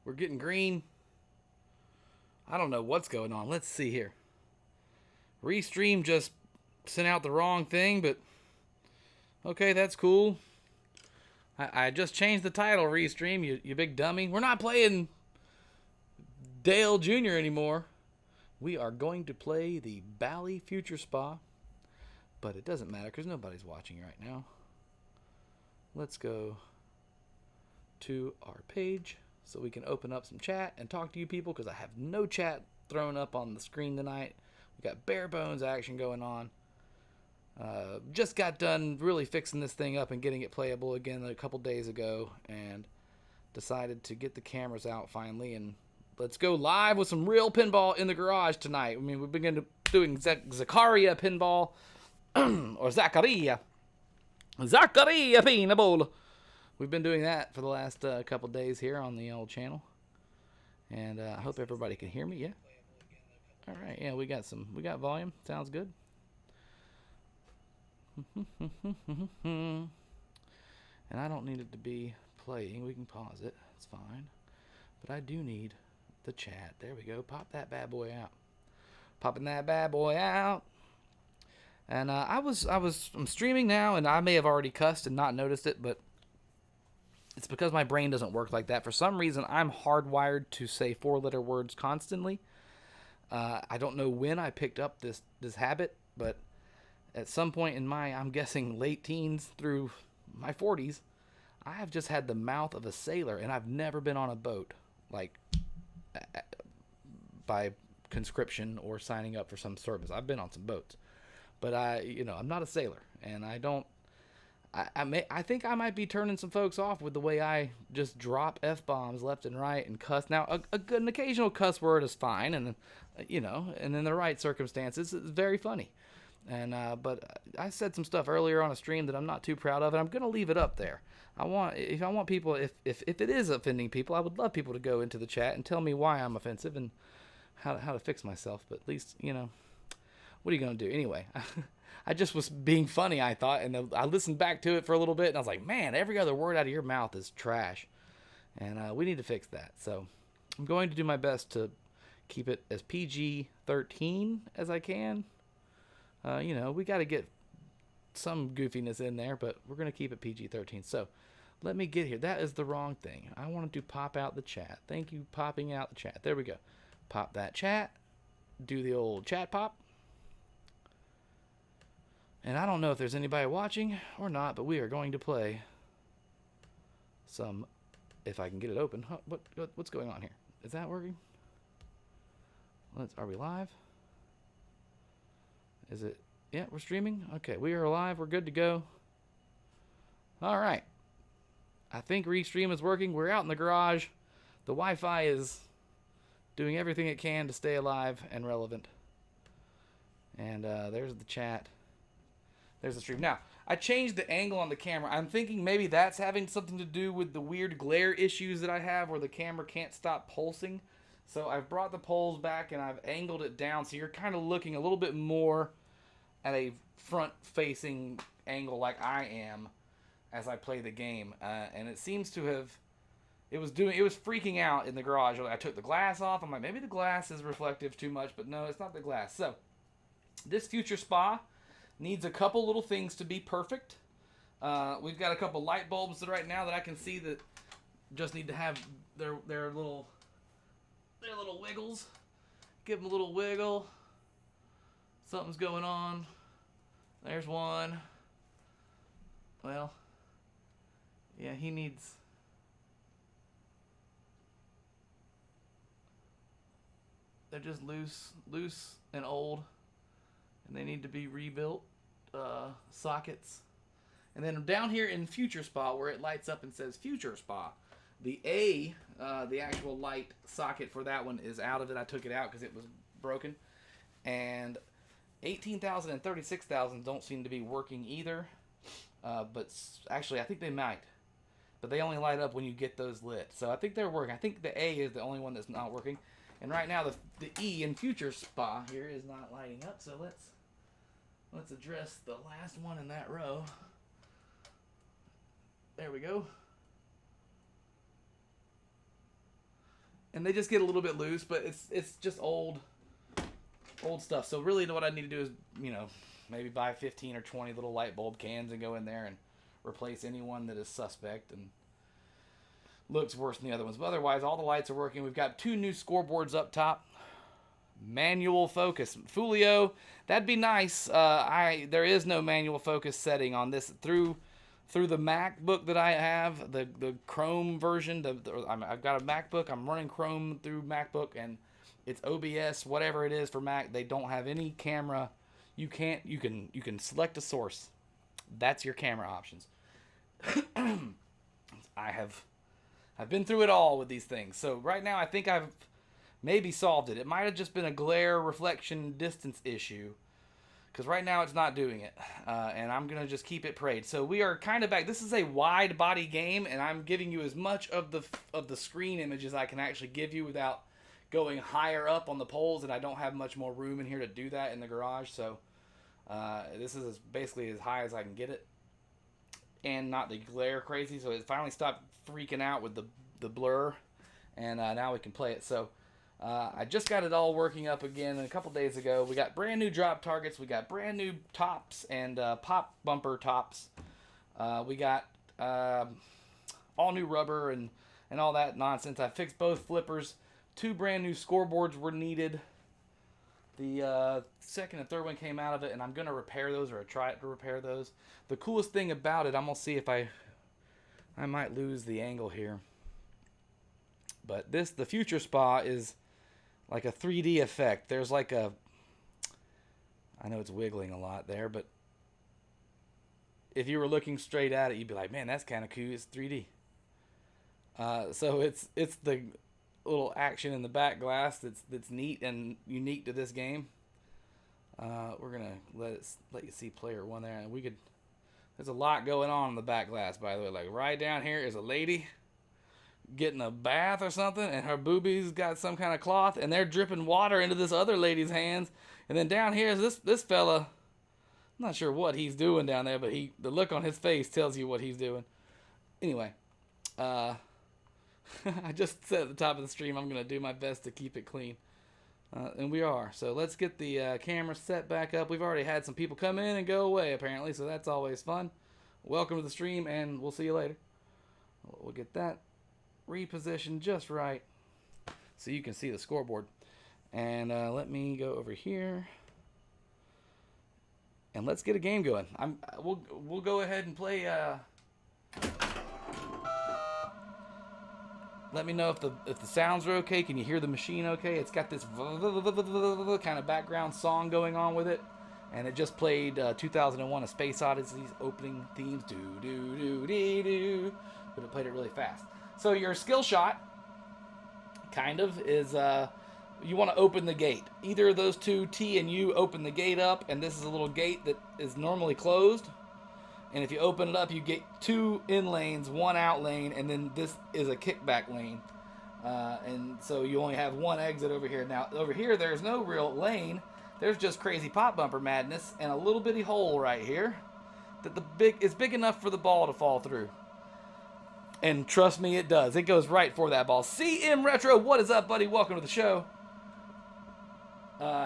We're getting green. I don't know what's going on. Let's see here. Restream just sent out the wrong thing, but okay, that's cool. I just changed the title, Restream, you big dummy. We're not playing Dale Jr. anymore. We are going to play the Bally Future Spa, but it doesn't matter because nobody's watching right now. Let's go to our page so we can open up some chat and talk to you people, because I have no chat thrown up on the screen tonight. We got bare bones action going on. Just got done really fixing this thing up and getting it playable again a couple days ago, and decided to get the cameras out finally, and let's go live with some real pinball in the garage tonight. I mean, we've been doing Zakaria pinball, or Zakaria pinball. We've been doing that for the last couple days here on the old channel, and I hope everybody can hear me. Yeah. All right. Yeah, we got volume. Sounds good. And I don't need it to be playing. We can pause it. It's fine. But I do need the chat. There we go. Pop that bad boy out. Popping that bad boy out. And I'm streaming now, and I may have already cussed and not noticed it, but it's because my brain doesn't work like that. For some reason, I'm hardwired to say 4-letter words constantly. I don't know when I picked up this habit, but at some point in my, I'm guessing, late teens through my 40s, I have just had the mouth of a sailor, and I've never been on a boat, like, by conscription or signing up for some service. I've been on some boats, but I'm not a sailor, and I think I might be turning some folks off with the way I just drop F-bombs left and right and cuss. Now, an occasional cuss word is fine, and and in the right circumstances, it's very funny. And but I said some stuff earlier on a stream that I'm not too proud of, and I'm gonna leave it up there. I want people, if it is offending people, I would love people to go into the chat and tell me why I'm offensive and how to fix myself. But at least, what are you gonna do anyway? I just was being funny, I thought, and I listened back to it for a little bit, and I was like, man, every other word out of your mouth is trash, and we need to fix that. So I'm going to do my best to keep it as PG-13 as I can. We got to get some goofiness in there, but we're going to keep it PG-13. So let me get here. That is the wrong thing. I wanted to pop out the chat. Thank you, popping out the chat. There we go. Pop that chat. Do the old chat pop. And I don't know if there's anybody watching or not, but we are going to play some, if I can get it open. What's going on here? Is that working? Are we live? Is it? Yeah, we're streaming. Okay, we are live. We're good to go. All right. I think Restream is working. We're out in the garage. The Wi-Fi is doing everything it can to stay alive and relevant. And there's the chat. There's the stream. Now, I changed the angle on the camera. I'm thinking maybe that's having something to do with the weird glare issues that I have where the camera can't stop pulsing. So I've brought the poles back and I've angled it down so you're kind of looking a little bit more at a front-facing angle like I am as I play the game. And it seems to have... It was freaking out in the garage. I took the glass off. I'm like, maybe the glass is reflective too much, but no, it's not the glass. So, this future spa needs a couple little things to be perfect. We've got a couple light bulbs right now that I can see that just need to have their little wiggles. Give them a little wiggle. Something's going on. There's one. Well, yeah, he needs... They're just loose and old, and they need to be rebuilt. Sockets. And then down here in Future Spa, where it lights up and says Future Spa, the the actual light socket for that one is out of it. I took it out because it was broken. And 18,000 and 36,000 don't seem to be working either. But actually, I think they might. But they only light up when you get those lit. So I think they're working. I think the A is the only one that's not working. And right now, the E in Future Spa here is not lighting up. So let's address the last one in that row. There we go. and they just get a little bit loose, but it's just old stuff. So really what I need to do is, you know, maybe buy 15 or 20 little light bulb cans and go in there and replace any one that is suspect and looks worse than the other ones. But otherwise, all the lights are working. We've got 2 new scoreboards up top. Manual focus. Folio, that'd be nice. There is no manual focus setting on this through the MacBook that I have, the Chrome version. I've got a MacBook. I'm running Chrome through MacBook, and it's OBS, whatever it is for Mac. They don't have any camera. You can select a source. That's your camera options. I've been through it all with these things. So right now I think I've maybe solved it. It might have just been a glare reflection distance issue, because right now it's not doing it. And I'm going to just keep it prayed. So we are kind of back. This is a wide body game, and I'm giving you as much of the screen image as I can actually give you without going higher up on the poles, and I don't have much more room in here to do that in the garage. So this is basically as high as I can get it, and not the glare crazy. So it finally stopped freaking out with the blur, and now we can play it. So I just got it all working up again a couple days ago. We got brand new drop targets, we got brand new tops and pop bumper tops, we got all new rubber and all that nonsense. I fixed both flippers. 2 brand new scoreboards were needed. The second and third one came out of it, and I'm going to repair those, or try to repair those. The coolest thing about it, I'm going to see if I might lose the angle here. But the future spa is like a 3D effect. There's like I know it's wiggling a lot there, but if you were looking straight at it, you'd be like, man, that's kind of cool. It's 3D. So it's the little action in the back glass that's neat and unique to this game. We're gonna let you see player 1 there, and there's a lot going on in the back glass, by the way. Like right down here is a lady getting a bath or something, and her boobies got some kind of cloth, and they're dripping water into this other lady's hands. And then down here is this fella. I'm not sure what he's doing down there, but the look on his face tells you what he's doing. Anyway, I just said at the top of the stream I'm going to do my best to keep it clean. And we are. So let's get the camera set back up. We've already had some people come in and go away, apparently, so that's always fun. Welcome to the stream, and we'll see you later. We'll get that repositioned just right so you can see the scoreboard. And let me go over here. And let's get a game going. We'll go ahead and play. Let me know if the sounds are okay. Can you hear the machine okay? It's got this kind of background song going on with it, and it just played 2001: A Space Odyssey's opening themes. Do do do dee do, but it played it really fast. So your skill shot, kind of, is you want to open the gate. Either of those two, T and U, open the gate up, and this is a little gate that is normally closed. And if you open it up, you get 2 in lanes, 1 out lane, and then this is a kickback lane. And so you only have 1 exit over here. Now, over here, there's no real lane. There's just crazy pop bumper madness and a little bitty hole right here that is big enough for the ball to fall through. And trust me, it does. It goes right for that ball. CaptNRetro, what is up, buddy? Welcome to the show.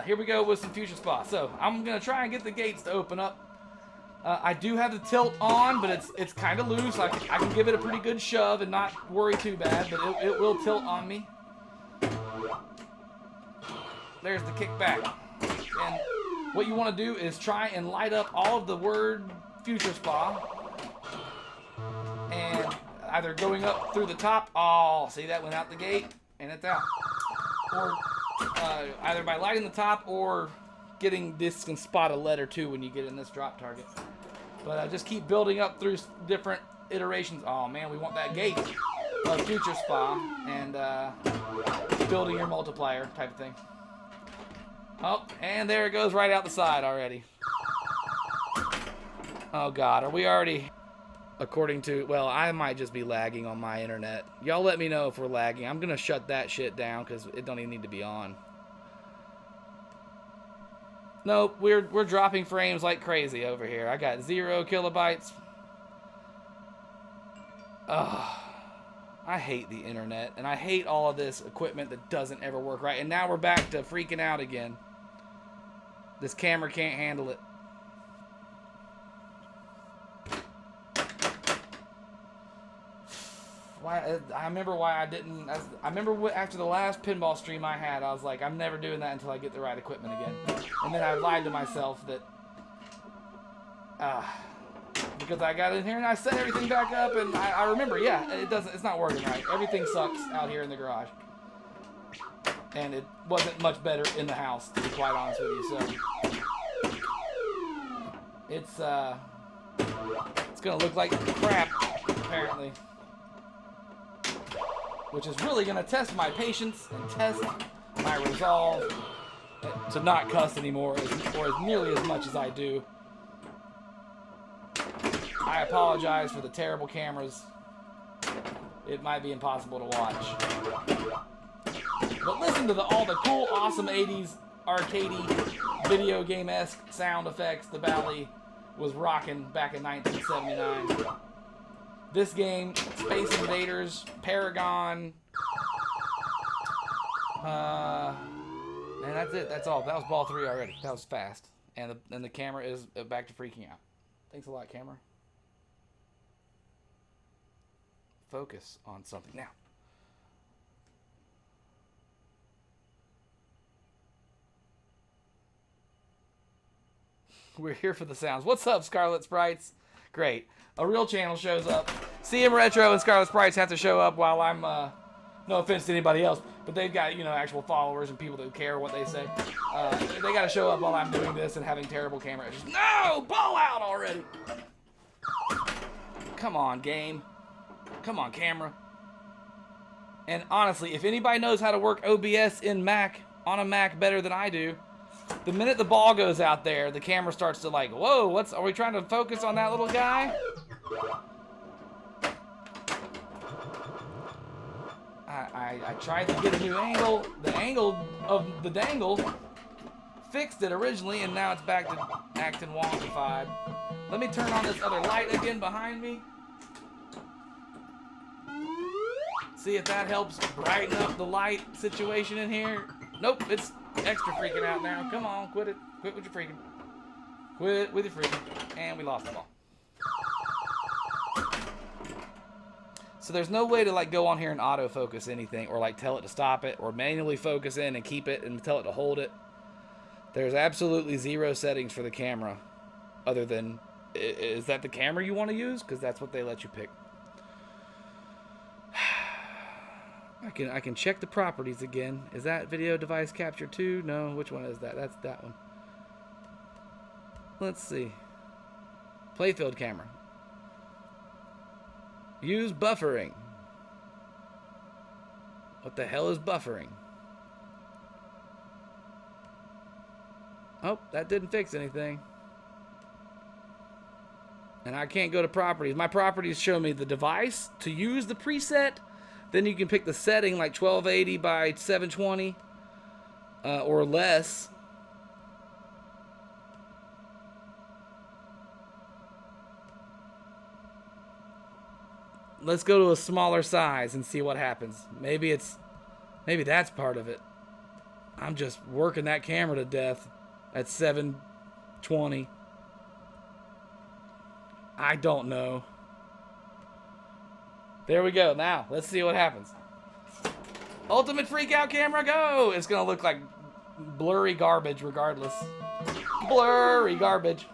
Here we go with some future spots. So I'm going to try and get the gates to open up. I do have the tilt on, but it's kind of loose. I can give it a pretty good shove and not worry too bad, but it will tilt on me. There's the kickback. And what you want to do is try and light up all of the word future spa. And either going up through the top. Oh, see, that went out the gate, and it's out. Or either by lighting the top or getting this can spot a letter too when you get in this drop target. But just keep building up through different iterations. Oh man, we want that gate of future spa, and building your multiplier type of thing. Oh, and there it goes right out the side already. Oh god, are we already, according to, well, I might just be lagging on my internet. Y'all let me know if we're lagging. I'm gonna shut that shit down because it don't even need to be on. Nope, we're dropping frames like crazy over here. I got 0 kilobytes. Oh, I hate the internet, and I hate all of this equipment that doesn't ever work right. And now we're back to freaking out again. This camera can't handle it. I remember why I didn't. I remember after the last pinball stream I had, I was like, I'm never doing that until I get the right equipment again. And then I lied to myself that, because I got in here and I set everything back up, and I remember, yeah, it's not working right. Everything sucks out here in the garage, and it wasn't much better in the house, to be quite honest with you. So it's gonna look like crap, apparently. Which is really going to test my patience and test my resolve to not cuss anymore, or as nearly as much as I do. I apologize for the terrible cameras. It might be impossible to watch. But listen to all the cool, awesome 80s arcadey, video game-esque sound effects the Bally was rocking back in 1979. This game, Space Invaders, Paragon, and that's it. That's all. That was ball 3 already. That was fast. And the camera is back to freaking out. Thanks a lot, camera. Focus on something now. We're here for the sounds. What's up, Scarlet Sprites? Great. A real channel shows up. CaptNRetro and Scarlet Sprites have to show up while I'm, no offense to anybody else, but they've got, you know, actual followers and people that care what they say. They got to show up while I'm doing this and having terrible camera issues. No! Ball out already! Come on, game. Come on, camera. And honestly, if anybody knows how to work OBS in Mac, on a Mac better than I do, the minute the ball goes out there, the camera starts to like, whoa, are we trying to focus on that little guy? I tried to get a new angle. The angle of the dangle fixed it originally, and now it's back to acting wonkified. Let me turn on this other light again behind me. See if that helps brighten up the light situation in here. Nope, it's extra freaking out now. Come on, quit it. Quit with your freaking. Quit with your freaking. And we lost the ball. So there's no way to like go on here and autofocus anything, or like tell it to stop it, or manually focus in and keep it and tell it to hold it. There's absolutely zero settings for the camera other than, is that the camera you want to use? Because that's what they let you pick. I can check the properties again. Is that video device capture 2? No, which one is that? That's that one. Let's see. Playfield camera. Use buffering. What the hell is buffering? Oh, that didn't fix anything. And I can't go to properties. My properties show me the device to use the preset. Then you can pick the setting like 1280 by 720 or less. Let's go to a smaller size and see what happens. Maybe that's part of it. I'm just working that camera to death at 720. I don't know. There we go. Now, let's see what happens. Ultimate freakout camera, go! It's going to look like blurry garbage regardless. Blurry garbage.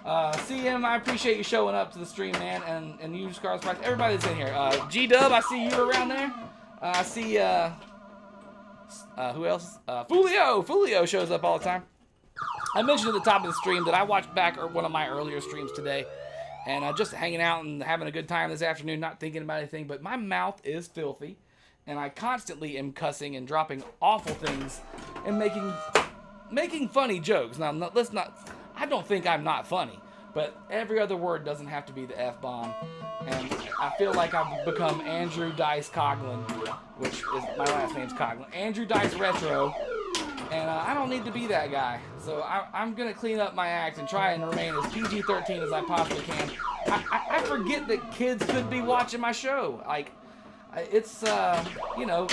CM, I appreciate you showing up to the stream, man, and you, Scarlet Sprites, everybody that's in here. G-Dub, I see you around there. I see, who else? Fulio! Fulio shows up all the time. I mentioned at the top of the stream that I watched back one of my earlier streams today, and just hanging out and having a good time this afternoon, not thinking about anything, but my mouth is filthy, and I constantly am cussing and dropping awful things and making funny jokes. Now, let's not... I don't think I'm not funny, but every other word doesn't have to be the F-bomb. And I feel like I've become Andrew Dice Coughlin, which is, my last name's Coughlin. Andrew Dice Retro, and I don't need to be that guy. So I'm going to clean up my act and try and remain as PG-13 as I possibly can. I forget that kids could be watching my show. Like, It's, you know,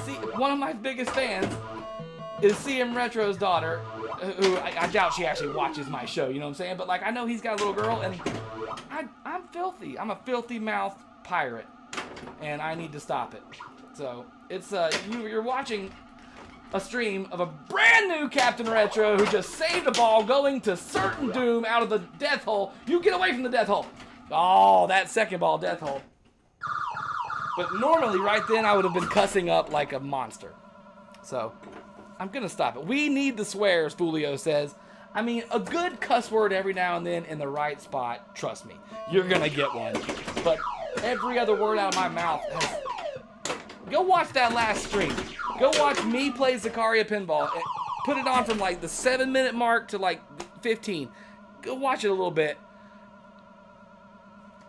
see, one of my biggest fans is CaptNRetro's daughter, who I doubt she actually watches my show, you know what I'm saying? But, like, I know he's got a little girl, and I'm filthy. I'm a filthy-mouthed pirate, and I need to stop it. So, it's, you're watching a stream of a brand new CaptNRetro who just saved a ball going to certain doom out of the death hole. You get away from the death hole. Oh, that second ball death hole. But normally, right then, I would have been cussing up like a monster. So, I'm going to stop it. We need the swears, Fulio says. I mean, a good cuss word every now and then in the right spot, trust me, you're going to get one. But every other word out of my mouth has... Go watch that last stream. Go watch me play Zaccaria Pinball. Put it on from like the 7-minute mark to like 15. Go watch it a little bit.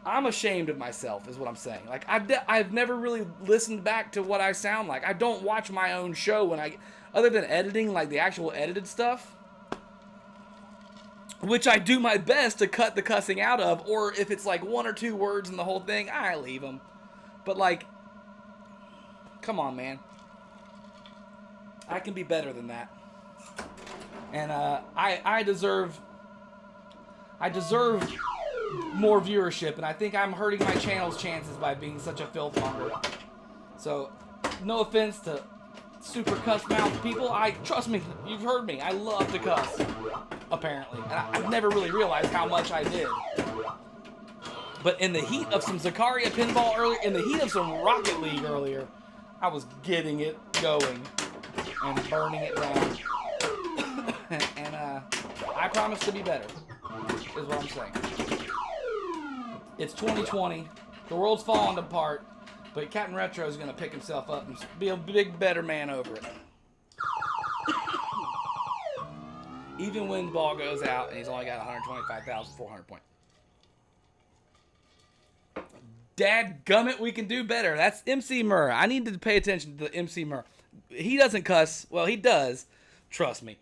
I'm ashamed of myself, is what I'm saying. Like, I've never really listened back to what I sound like. I don't watch my own show when other than editing, like the actual edited stuff, which I do my best to cut the cussing out of, or if it's like 1 or 2 words in the whole thing, I leave them. But like, come on, man. I can be better than that. And I deserve more viewership, and I think I'm hurting my channel's chances by being such a filth monger. So, no offense to super cuss mouth people. Trust me, you've heard me. I love to cuss, apparently. And I've never really realized how much I did. But in the heat of some Zaccaria Pinball earlier, in the heat of some Rocket League earlier, I was getting it going and burning it down. And I promise to be better, is what I'm saying. It's 2020. The world's falling apart, but CaptNRetro is going to pick himself up and be a big, better man over it. Even when the ball goes out and he's only got 125,400 points. Dadgummit, we can do better. That's MC Murr. I need to pay attention to the MC Murr. He doesn't cuss. Well, he does. Trust me.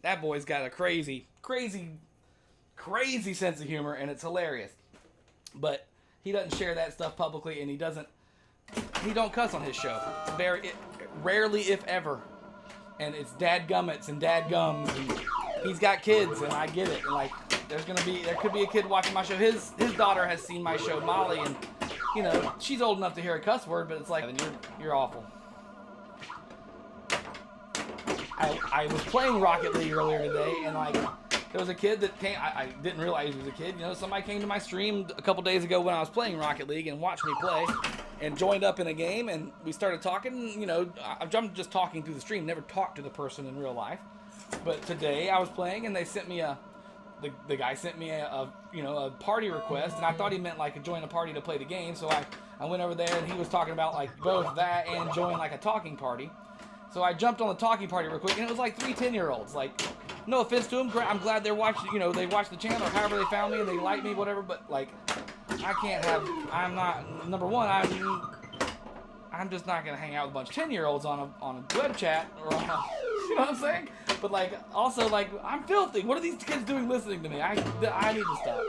That boy's got a crazy sense of humor, and it's hilarious. But he doesn't share that stuff publicly, and he don't cuss on his show. It's rarely, if ever. And it's dadgummits and dadgums, and he's got kids, and I get it. And like, there could be a kid watching my show. His daughter has seen my show, Molly, and you know, she's old enough to hear a cuss word, but it's like, you're awful. I was playing Rocket League earlier today, and like, there was a kid that came. I didn't realize he was a kid. You know, somebody came to my stream a couple days ago when I was playing Rocket League and watched me play, and joined up in a game, and we started talking. You know, I'm just talking through the stream. Never talked to the person in real life, but today I was playing, and they sent me the guy sent me a party request, and I thought he meant like join a party to play the game. So I went over there, and he was talking about like both that and join like a talking party. So I jumped on the talking party real quick, and it was like 3 10-year-olds. Like, no offense to them, I'm glad they're watching. You know, they watched the channel or however they found me and they like me, whatever. But like, I'm not. Number one, I'm just not gonna hang out with a bunch of 10-year-olds on a web chat or on a, you know what I'm saying? But like, also like, I'm filthy. What are these kids doing listening to me? I need to stop.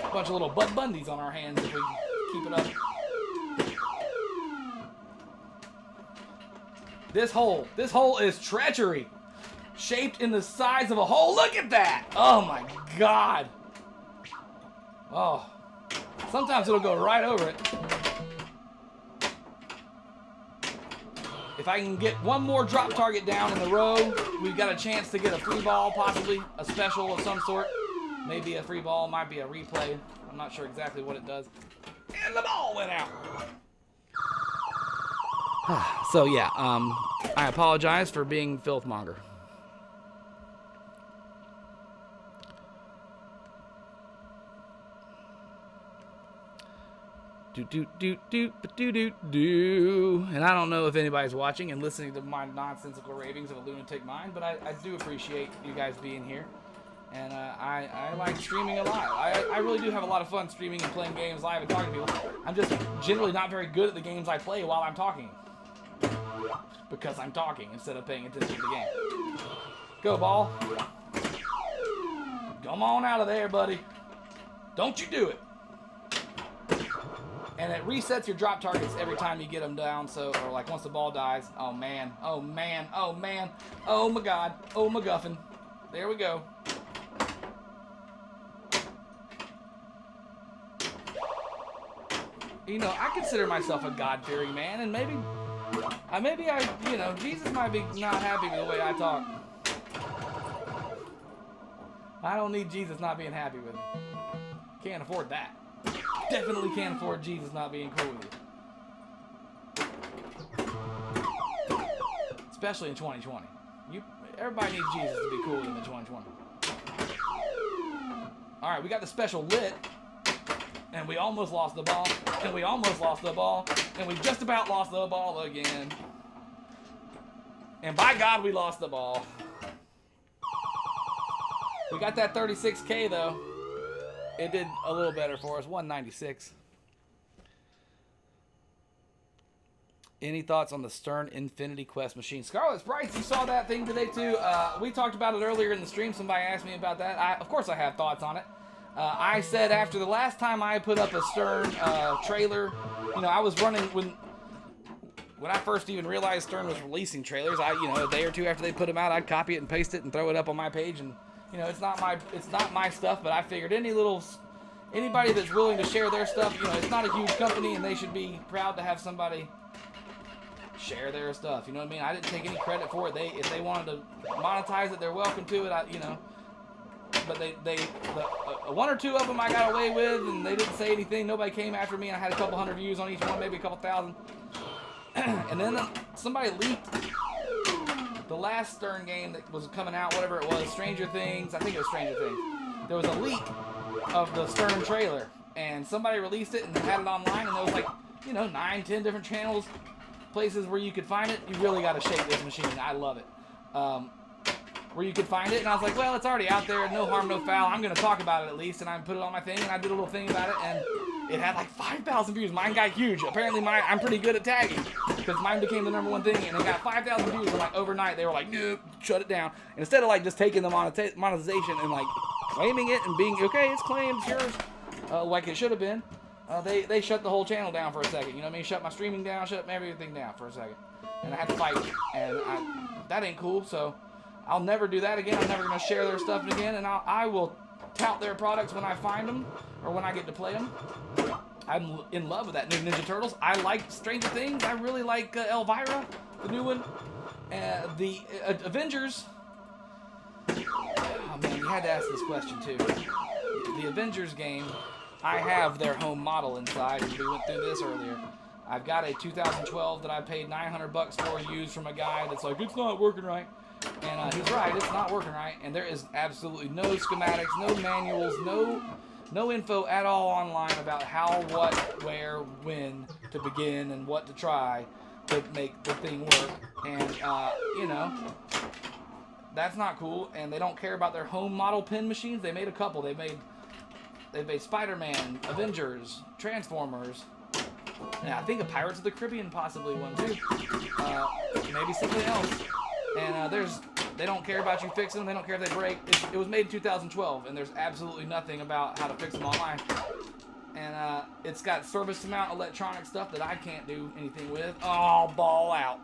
A bunch of little Bud Bundys on our hands if we keep it up. This hole is treachery. Shaped in the size of a hole. Look at that. Oh my God. Oh. Sometimes it'll go right over it. If I can get one more drop target down in the row, we've got a chance to get a free ball, possibly a special of some sort. Maybe a free ball, might be a replay. I'm not sure exactly what it does. And the ball went out. So yeah, I apologize for being filthmonger. And I don't know if anybody's watching and listening to my nonsensical ravings of a lunatic mind, but I do appreciate you guys being here. And I like streaming a lot. I really do have a lot of fun streaming and playing games live and talking to people. I'm just generally not very good at the games I play while I'm talking. Because I'm talking instead of paying attention to the game. Go, ball. Come on out of there, buddy. Don't you do it. And it resets your drop targets every time you get them down. So, or like once the ball dies. Oh man, oh man, oh man, oh my God, oh MacGuffin. There we go. You know, I consider myself a God-fearing man, and maybe I, you know, Jesus might be not happy with the way I talk. I don't need Jesus not being happy with me. Can't afford that. Definitely can't afford Jesus not being cool with you. Especially in 2020. Everybody needs Jesus to be cool with them in 2020. Alright, we got the special lit. And we almost lost the ball. And we almost lost the ball. And we just about lost the ball again. And by God, we lost the ball. We got that 36K though. It did a little better for us. 196. Any thoughts on the Stern Infinity Quest machine? Scarlet Sprites, you saw that thing today too. We talked about it earlier in the stream. Somebody asked me about that. Of course I have thoughts on it. I said after the last time I put up a Stern trailer, you know, I was running when I first even realized Stern was releasing trailers. You know, a day or two after they put them out, I'd copy it and paste it and throw it up on my page. And you know, it's not my stuff, but I figured anybody that's willing to share their stuff, you know, it's not a huge company and they should be proud to have somebody share their stuff. You know what I mean? I didn't take any credit for it. If they wanted to monetize it, they're welcome to it. You know. But one or two of them I got away with, and they didn't say anything. Nobody came after me, and I had a couple hundred views on each one, maybe a couple thousand. And then somebody leaked the last Stern game that was coming out, whatever it was, Stranger Things. I think it was Stranger Things. There was a leak of the Stern trailer, and somebody released it and had it online, and there was like, you know, 9, 10 different channels, places where you could find it. You really got to shake this machine. I love it. Where you could find it, and I was like, well, it's already out there, no harm, no foul. I'm going to talk about it at least, and I put it on my thing, and I did a little thing about it, and it had like 5,000 views. Mine got huge. Apparently, I'm pretty good at tagging, because mine became the #1 thing, and it got 5,000 views, and like overnight, they were like, nope, shut it down. And instead of like just taking the monetization and like claiming it and being, okay, it's claimed, it's yours, like it should have been, they shut the whole channel down for a second. You know what I mean? Shut my streaming down, shut everything down for a second. And I had to fight, and that ain't cool, so I'll never do that again. I'm never going to share their stuff again, and I will tout their products when I find them or when I get to play them. I'm in love with that new Ninja Turtles. I like Stranger Things. I really like Elvira, the new one. The Avengers. Oh man, you had to ask this question too. The Avengers game, I have their home model inside, and we went through this earlier. I've got a 2012 that I paid $900 for, used from a guy that's like, it's not working right. And he's right, it's not working right, and there is absolutely no schematics, no manuals, no info at all online about how, what, where, when to begin and what to try to make the thing work. And you know, that's not cool. And they don't care about their home model pin machines. They made a couple. They made Spider-Man, Avengers, Transformers. Yeah, I think a Pirates of the Caribbean possibly one too. Maybe something else. And they don't care about you fixing them. They don't care if they break. It was made in 2012, and there's absolutely nothing about how to fix them online. And it's got service mount electronic stuff that I can't do anything with. Oh, ball out.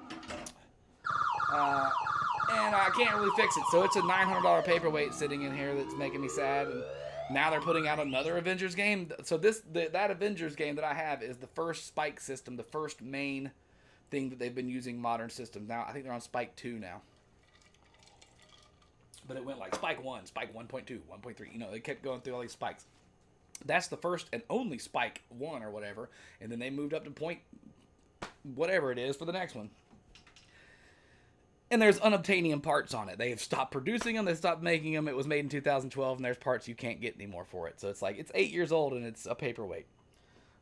And I can't really fix it. So it's a $900 paperweight sitting in here that's making me sad. And now they're putting out another Avengers game. So that Avengers game that I have is the first Spike system, the first main thing that they've been using modern systems. Now I think they're on Spike 2 now. But it went like Spike 1, Spike 1.2, 1.3. You know, they kept going through all these spikes. That's the first and only Spike 1 or whatever. And then they moved up to point whatever it is for the next one. And there's unobtainium parts on it. They have stopped producing them. They stopped making them. It was made in 2012, and there's parts you can't get anymore for it. So it's like, it's 8 years old, and it's a paperweight,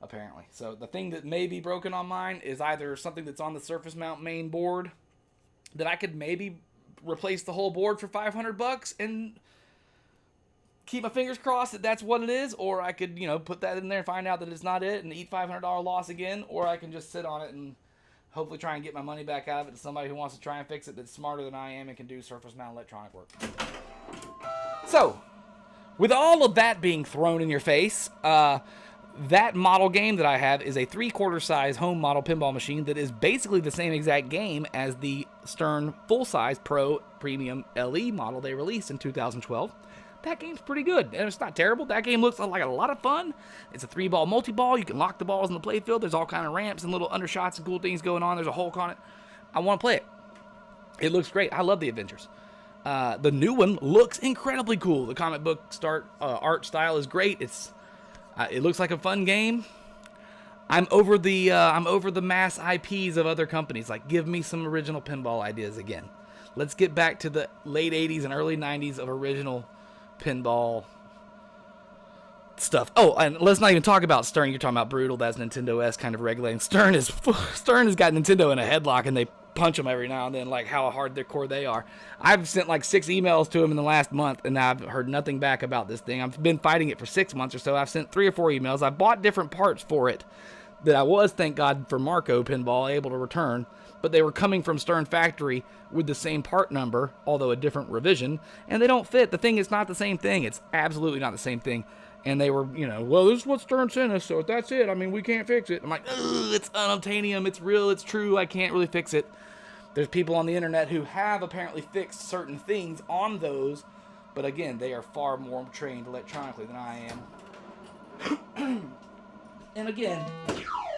apparently. So the thing that may be broken on mine is either something that's on the surface mount main board that I could maybe replace the whole board for $500 and keep my fingers crossed that that's what it is, or I could, you know, put that in there and find out that it's not it and eat $500 loss again, or I can just sit on it and hopefully try and get my money back out of it to somebody who wants to try and fix it that's smarter than I am and can do surface mount electronic work. So, with all of that being thrown in your face, that model game that I have is a 3/4 size home model pinball machine that is basically the same exact game as the Stern full-size Pro Premium LE model they released in 2012. That game's pretty good, and it's not terrible. That game looks like a lot of fun. It's a 3-ball multi-ball. You can lock the balls in the playfield. There's all kind of ramps and little undershots and cool things going on. There's a Hulk on it. I want to play it. It looks great. I love the adventures. The new one looks incredibly cool. The comic book art style is great. It looks like a fun game. I'm over the mass IPs of other companies. Like, give me some original pinball ideas again. Let's get back to the late 80s and early 90s of original pinball stuff. Oh, and let's not even talk about Stern. You're talking about Brutal. That's Nintendo-esque kind of regulating. Stern has got Nintendo in a headlock, and they punch them every now and then, like how hardcore they are. I've sent like 6 emails to them in the last month, and I've heard nothing back about this thing. I've been fighting it for 6 months or so. I've sent 3 or 4 emails. I bought different parts for it that I was, thank God for Marco Pinball, able to return, but they were coming from Stern Factory with the same part number, although a different revision, and they don't fit. The thing is not the same thing. It's absolutely not the same thing. And they were, well, this is what Stern sent us, so if that's it, I mean, we can't fix it. I'm like, ugh, it's unobtainium, it's real, it's true, I can't really fix it. There's people on the internet who have apparently fixed certain things on those, but again, they are far more trained electronically than I am. And again,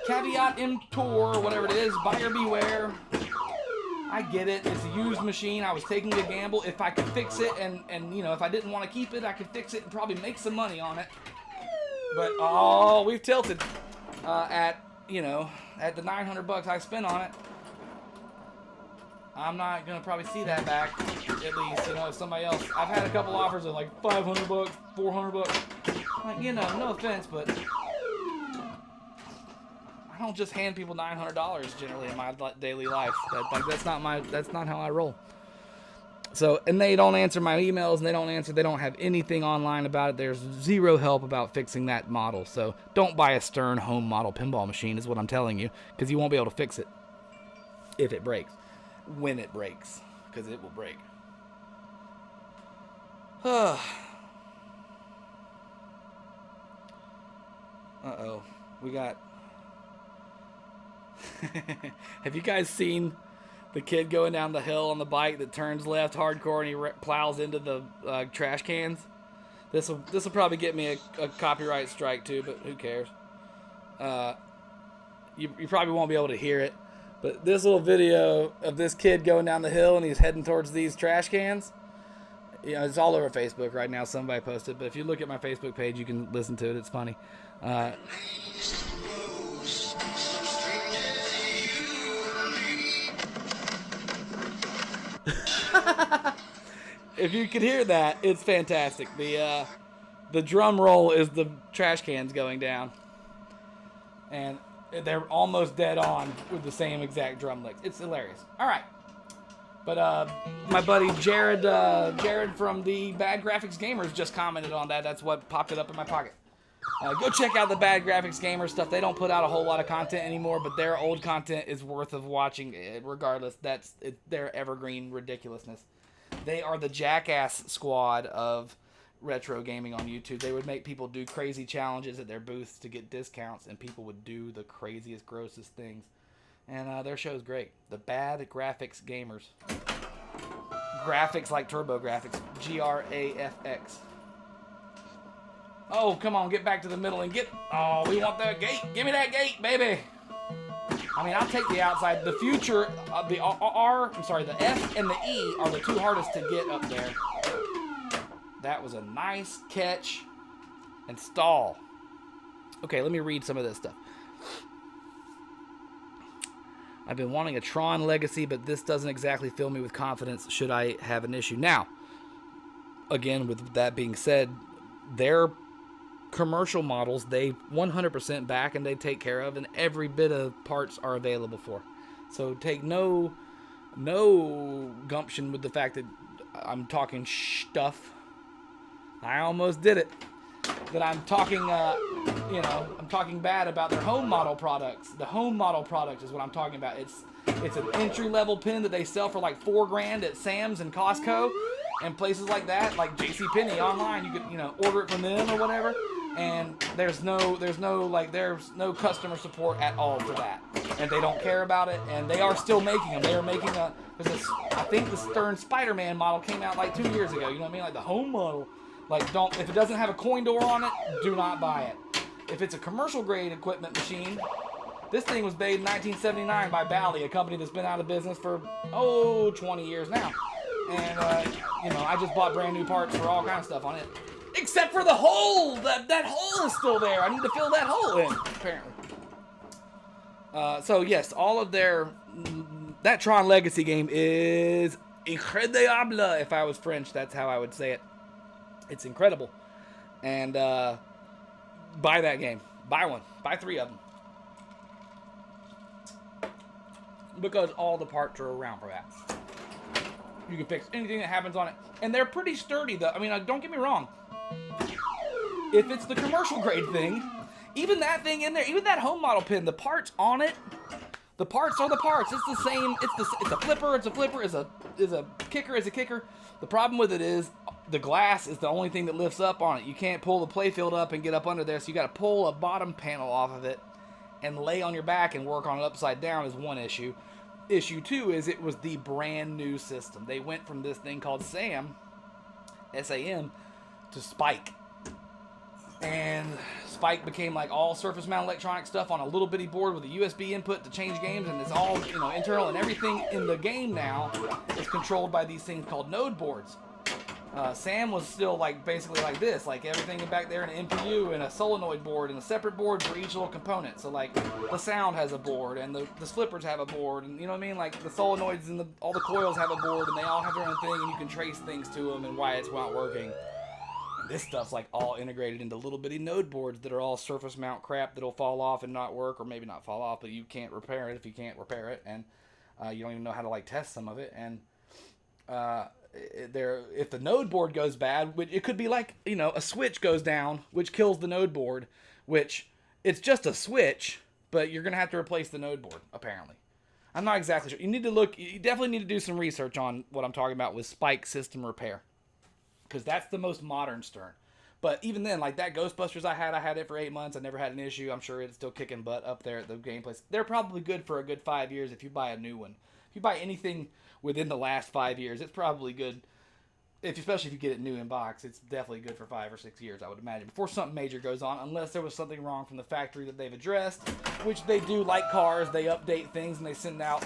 caveat emptor, or whatever it is, buyer beware. I get it. It's a used machine. I was taking a gamble. If I could fix it, and if I didn't want to keep it, I could fix it and probably make some money on it. But oh, we've tilted at the $900 I spent on it. I'm not gonna probably see that back. At least, if somebody else. I've had a couple offers of like $500, $400. Like, no offense, but I don't just hand people $900 generally in my daily life. That's not how I roll. So, and they don't answer my emails, and they don't have anything online about it. There's zero help about fixing that model. So don't buy a Stern home model pinball machine is what I'm telling you, because you won't be able to fix it if it breaks. When it breaks, because it will break. Uh-oh. We got... Have you guys seen the kid going down the hill on the bike that turns left hardcore and he plows into the trash cans? This will probably get me a copyright strike too, but who cares? You probably won't be able to hear it, but this little video of this kid going down the hill and he's heading towards these trash cans, it's all over Facebook right now. Somebody posted, but if you look at my Facebook page, you can listen to it. It's funny. If you could hear that, it's fantastic. The drum roll is the trash cans going down, and they're almost dead on with the same exact drum licks. It's hilarious. All right, but my buddy Jared from the Bad Graphics Gamers just commented on that. That's what popped it up in my pocket. Go check out the Bad Graphics Gamers stuff. They don't put out a whole lot of content anymore, but their old content is worth of watching regardless. That's their evergreen ridiculousness. They are the jackass squad of retro gaming on YouTube. They would make people do crazy challenges at their booths to get discounts, and people would do the craziest, grossest things. And their show's great. The Bad Graphics Gamers. Graphics like Turbo Graphics. GRAFX. Oh, come on, get back to the middle and get... Oh, we want that gate. Give me that gate, baby. I mean, I'll take the outside. The future, the F and the E are the 2 hardest to get up there. That was a nice catch and stall. Okay, let me read some of this stuff. I've been wanting a Tron Legacy, but this doesn't exactly fill me with confidence should I have an issue. Now, again, with that being said, their commercial models, they 100% back and they take care of, and every bit of parts are available for. So take no gumption with the fact that I'm talking stuff. I almost did it. That I'm talking, I'm talking bad about their home model products. The home model product is what I'm talking about. It's an entry-level pin that they sell for like $4,000 at Sam's and Costco and places like that, like JCPenney online. You could, order it from them or whatever. and there's no customer support at all for that, and they don't care about it, and they are still making them. They are making I think the Stern Spider-Man model came out like 2 years ago. You know what I mean? Like the home model. Like, if it doesn't have a coin door on it, do not buy it. If it's a commercial grade equipment machine, this thing was made in 1979 by Bally, a company that's been out of business for 20 years now. And I just bought brand new parts for all kinds of stuff on it. Except for the hole! That hole is still there. I need to fill that hole in, apparently. So yes, all of that Tron Legacy game is incroyable. If I was French, that's how I would say it. It's incredible. And buy that game. Buy one. Buy 3 of them. Because all the parts are around for that. You can fix anything that happens on it. And they're pretty sturdy, though. I mean, don't get me wrong. If it's the commercial grade thing, even that thing in there, even that home model pin, the parts on it, the parts are the parts. It's the same. It's a flipper. It's a flipper. Is a kicker. Is a kicker. The problem with it is the glass is the only thing that lifts up on it. You can't pull the playfield up and get up under there, so you got to pull a bottom panel off of it and lay on your back and work on it upside down is one issue. Issue 2 is it was the brand new system. They went from this thing called SAM, S-A-M, to Spike. And Spike became like all surface mount electronic stuff on a little bitty board with a USB input to change games, and it's all internal, and everything in the game now is controlled by these things called node boards. Sam was still basically like this, like everything back there in an MPU and a solenoid board and a separate board for each little component. So like the sound has a board and the flippers have a board, and you know what I mean? Like the solenoids and all the coils have a board, and they all have their own thing, and you can trace things to them and why it's not working. And this stuff's like all integrated into little bitty node boards that are all surface mount crap that'll fall off and not work, or maybe not fall off, but you can't repair it if you can't repair it, and you don't even know how to test some of it. And if the node board goes bad, it could be a switch goes down, which kills the node board, which it's just a switch, but you're gonna have to replace the node board apparently. I'm not exactly sure. You definitely need to do some research on what I'm talking about with Spike system repair, because that's the most modern Stern. But even then, like that Ghostbusters I had it for 8 months. I never had an issue. I'm sure it's still kicking butt up there at the game place. They're probably good for a good 5 years if you buy a new one. If you buy anything within the last 5 years, it's probably good. Especially if you get it new in box, it's definitely good for 5 or 6 years, I would imagine, before something major goes on, unless there was something wrong from the factory that they've addressed, which they do. Like cars, they update things and they send out,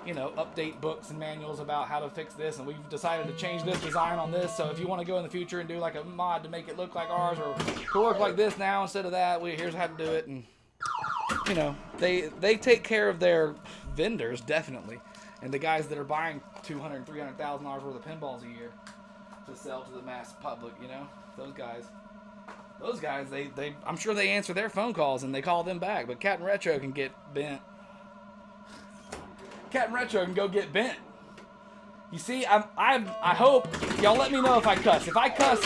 update books and manuals about how to fix this, and we've decided to change this design on this, so if you want to go in the future and do like a mod to make it look like ours, or to work like this now instead of that, here's how to do it. And they take care of their vendors, definitely, and the guys that are buying $200,000 and $300,000 worth of pinballs a year to sell to the mass public, those guys, they I'm sure they answer their phone calls and they call them back, but CaptNRetro can get bent. CaptNRetro can go get bent. You see, I hope y'all let me know if I cuss. If I cuss,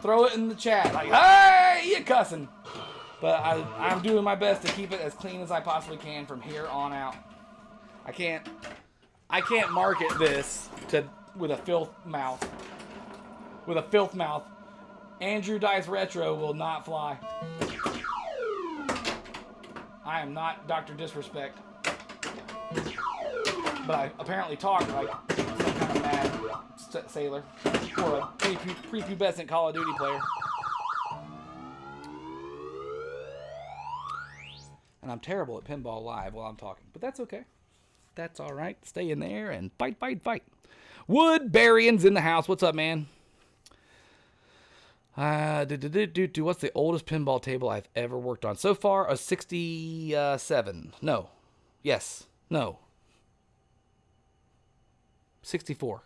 throw it in the chat, like, hey, you cussing. But I'm doing my best to keep it as clean as I possibly can from here on out. I can't market this with a filth mouth. With a filth mouth. Andrew Dice Retro will not fly. I am not Dr. Disrespect. But I apparently talk like some kind of mad sailor. Or a prepubescent Call of Duty player. And I'm terrible at Pinball Live while I'm talking. But that's okay. That's alright. Stay in there and fight, fight, fight. Woodburyans in the house. What's up, man? What's the oldest pinball table I've ever worked on? So far, a 67. No. Yes. No. 64.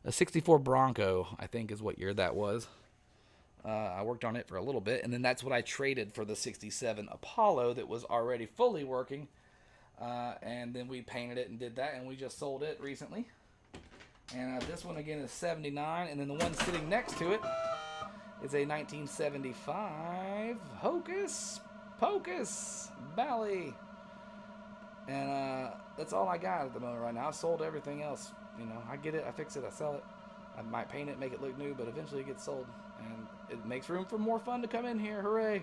A 64 Bronco, I think is what year that was. I worked on it for a little bit, and then that's what I traded for the 67 Apollo that was already fully working. And then we painted it and did that, and we just sold it recently. And this one again is 79, and then the one sitting next to it is a 1975 Hocus Pocus Bally. And that's all I got at the moment right now. I sold everything else. I get it, I fix it, I sell it. I might paint it, make it look new, but eventually it gets sold. And it makes room for more fun to come in here. Hooray.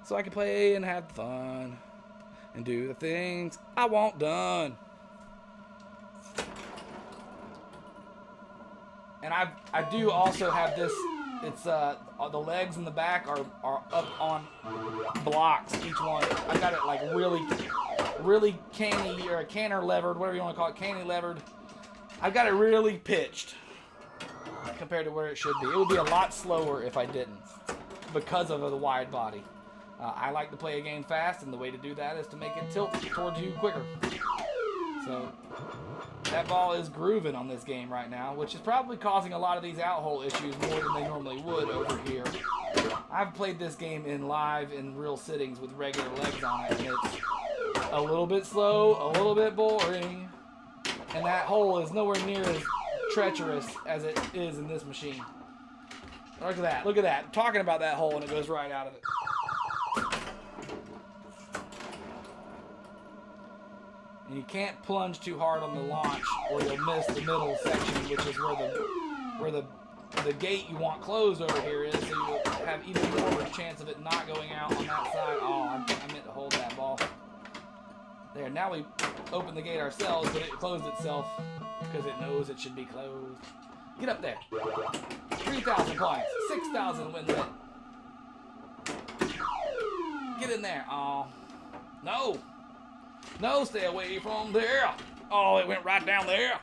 So I can play and have fun and do the things I want done. And I do also have this. It's the legs in the back are up on blocks, each one. I got it like really canny or canner levered, whatever you want to call it, canny levered. I've got it really pitched compared to where it should be. It would be a lot slower if I didn't, because of the wide body. I like to play a game fast, and the way to do that is to make it tilt towards you quicker. So that ball is grooving on this game right now, which is probably causing a lot of these out-hole issues more than they normally would over here. I've played this game in live, in real sittings with regular legs on it, and it's a little bit slow, a little bit boring, and that hole is nowhere near as treacherous as it is in this machine. Look at that, look at that. I'm talking about that hole, and it goes right out of it. And you can't plunge too hard on the launch, or you'll miss the middle section, which is where the gate you want closed over here is, so you have even more of a chance of it not going out on that side. Oh, I meant to hold that ball. There, now we open the gate ourselves, but it closed itself because it knows it should be closed. Get up there. 3,000 points. 6,000 win lit. Get in there. Oh, no. No, stay away from there. Oh, it went right down there.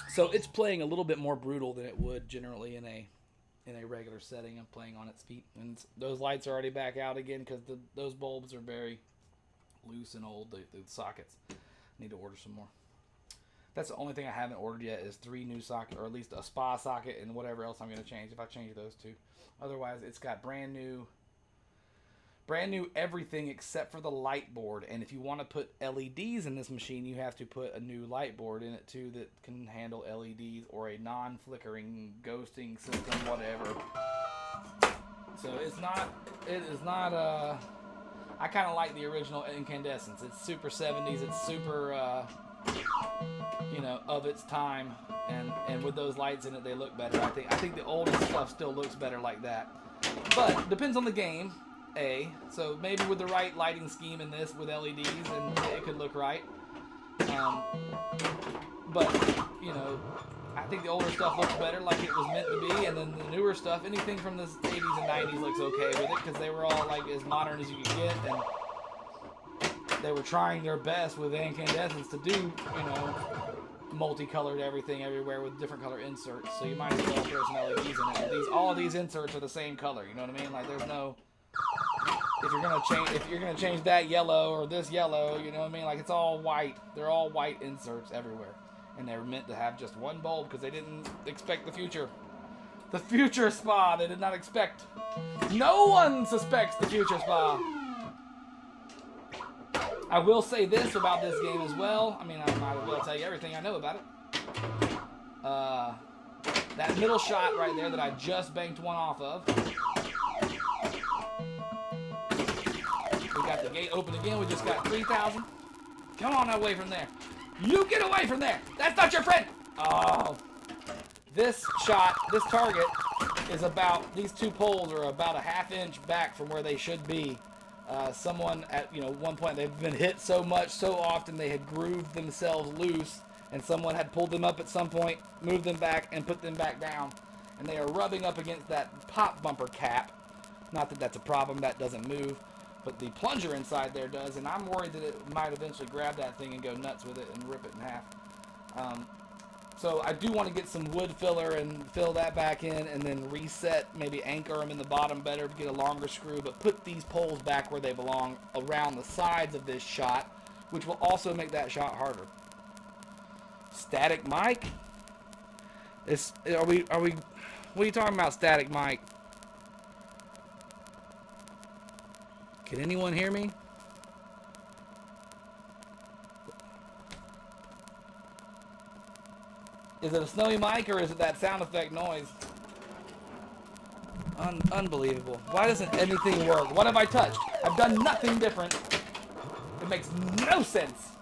So it's playing a little bit more brutal than it would generally in a regular setting. I'm playing on its feet, and those lights are already back out again because those bulbs are very loose and old. The sockets. Need to order some more. That's the only thing I haven't ordered yet is 3 new sockets, or at least a spa socket and whatever else I'm going to change if I change those 2. Otherwise, it's got brand new everything except for the light board. And if you want to put LEDs in this machine, you have to put a new light board in it too that can handle LEDs or a non-flickering ghosting system, whatever. So it is not I kind of like the original incandescence. It's super 70s. It's super you know, of its time, and with those lights in it, they look better. I think the older stuff still looks better like that. But depends on the game. So maybe with the right lighting scheme in this with LEDs, and it could look right. But you know, I think the older stuff looks better, like it was meant to be, and then the newer stuff, anything from the 80s and 90s looks okay with it because they were all like as modern as you could get, and they were trying their best with incandescence to do, you know, multicolored everything everywhere with different color inserts. So you might as well throw some LEDs in it. But all of these inserts are the same color. You know what I mean? Like there's no. If you're gonna change that yellow or this yellow, you know what I mean? Like it's all white. They're all white inserts everywhere, and they're meant to have just one bulb because they didn't expect the future. The future spa. They did not expect. No one suspects the future spa. I will say this about this game as well. I mean, I might as well tell you everything I know about it. That middle shot right there that I just banked one off of. We got the gate open again. We just got 3,000. Come on away from there. You get away from there. That's not your friend. Oh. This shot, this target is about, these 2 poles are about a ½ inch back from where they should be. Someone at, you know, one point they've been hit so much, so often they had grooved themselves loose, and someone had pulled them up at some point, moved them back, and put them back down. And they are rubbing up against that pop bumper cap. Not that that's a problem, that doesn't move, but the plunger inside there does, and I'm worried that it might eventually grab that thing and go nuts with it and rip it in half. So I do want to get some wood filler and fill that back in, and then reset, maybe anchor them in the bottom better to get a longer screw, but put these poles back where they belong around the sides of this shot, which will also make that shot harder. Static mic? Are we what are you talking about, static mic? Can anyone hear me? Is it a snowy mic or is it that sound effect noise? Unbelievable. Why doesn't anything work? What have I touched? I've done nothing different. It makes no sense.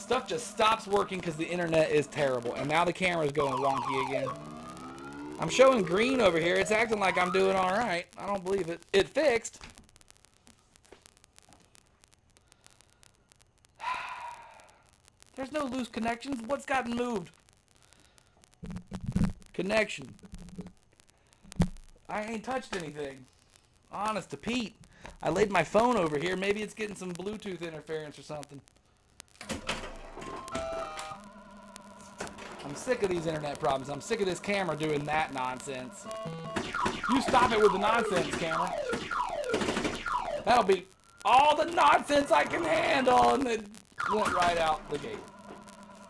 stuff just stops working because the internet is terrible. And now the camera's going wonky again. I'm showing green over here. It's acting like I'm doing all right. I don't believe it. It fixed. There's no loose connections. What's gotten moved? Connection. I ain't touched anything. Honest to Pete. I laid my phone over here. Maybe it's getting some Bluetooth interference or something. I'm sick of these internet problems. I'm sick of this camera doing that nonsense. You stop it with the nonsense, camera. That'll be all the nonsense I can handle, and it went right out the gate.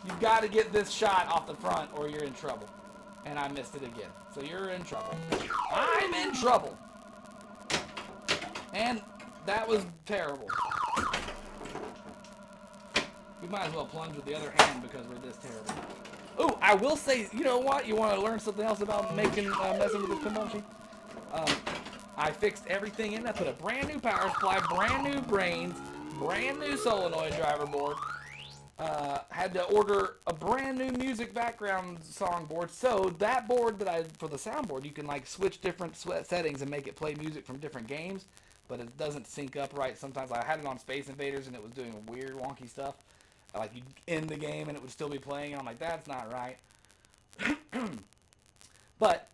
You've got to get this shot off the front or you're in trouble. And I missed it again. So you're in trouble. I'm in trouble. And that was terrible. We might as well plunge with the other hand because we're this terrible. Oh, I will say, you know what? You want to learn something else about messing with this pinball machine? I fixed everything in. I put a brand new power supply, brand new brains, brand new solenoid driver board. Had to order a brand new music background song board. So that board that for the soundboard, you can like switch different settings and make it play music from different games, but it doesn't sync up right. Sometimes I had it on Space Invaders and it was doing weird wonky stuff. Like you end the game and it would still be playing, and I'm like, that's not right. But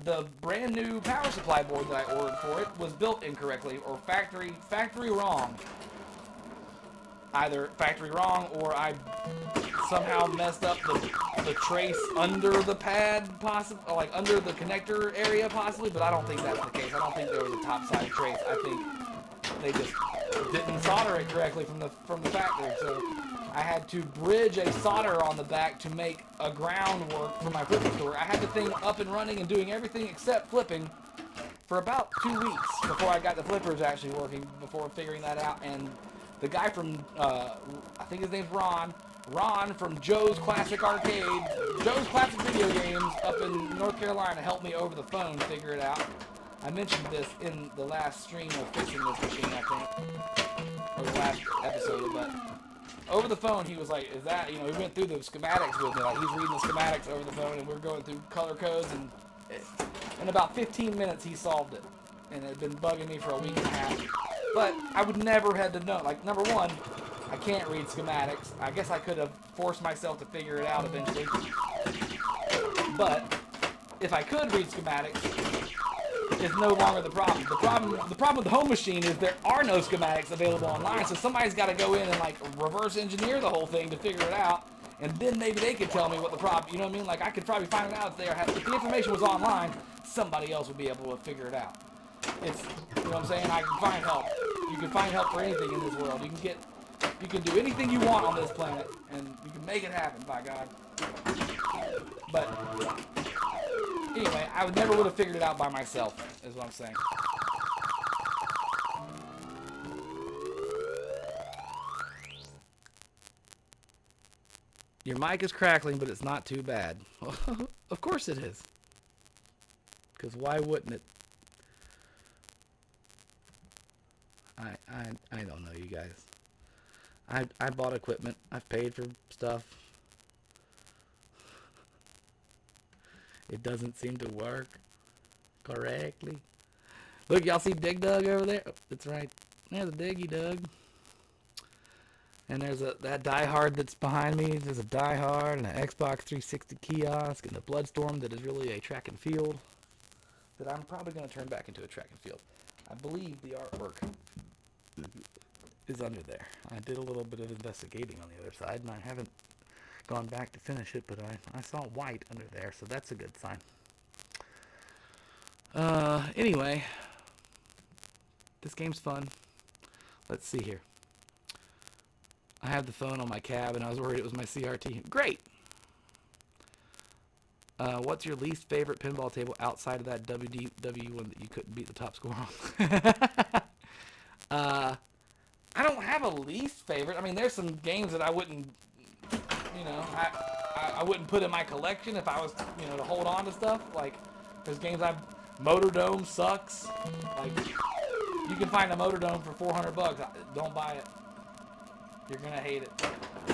the brand new power supply board that I ordered for it was built incorrectly or factory wrong. Either factory wrong or I somehow messed up the trace under the pad, possibly, like under the connector area possibly, but I don't think that's the case. I don't think there was a topside trace. I think they just didn't solder it correctly from the factory. So I had to bridge a solder on the back to make a groundwork for my flipping store. I had the thing up and running and doing everything except flipping for about 2 weeks before I got the flippers actually working, before figuring that out. And the guy from, I think his name's Ron from Joe's Classic Arcade, Joe's Classic Video Games up in North Carolina helped me over the phone figure it out. I mentioned this in the last stream of fixing this machine, I think, or the last episode, but over the phone he was like, is that, you know, we went through the schematics with me, like he's reading the schematics over the phone and we were going through color codes, and in about 15 minutes he solved it, and it had been bugging me for a week and a half. But I would never had to know. Like, number one, I can't read schematics. I guess I could have forced myself to figure it out eventually. But if I could read schematics, it's no longer the problem. The problem with the home machine is there are no schematics available online, so somebody's got to go in and like reverse engineer the whole thing to figure it out, and then maybe they could tell me what the problem. You know what I mean? Like I could probably find it out if the information was online. Somebody else would be able to figure it out. It's, you know what I'm saying? I can find help. You can find help for anything in this world. You can do anything you want on this planet, and you can make it happen, by God. But anyway, I never would have figured it out by myself, is what I'm saying. Your mic is crackling, but it's not too bad. Of course it is. Because why wouldn't it? I don't know, you guys. I bought equipment. I've paid for stuff. It doesn't seem to work correctly. Look, y'all see Dig Dug over there? Oh, that's right. There's a Diggy Dug. And there's that Die Hard that's behind me. There's a Die Hard and an Xbox 360 kiosk and a Bloodstorm that is really a track and field that I'm probably going to turn back into a track and field. I believe the artwork is under there. I did a little bit of investigating on the other side, and I haven't gone back to finish it, but I saw white under there, so that's a good sign. Anyway, this game's fun. Let's see here. I have the phone on my cab, and I was worried it was my CRT. Great! What's your least favorite pinball table outside of that WDW one that you couldn't beat the top score on? I don't have a least favorite. I mean, there's some games that I wouldn't, you know, I wouldn't put in my collection if I was, you know, to hold on to stuff. Like, there's games Motor Dome sucks. Like, you can find a Motor Dome for $400. Don't buy it. You're gonna hate it.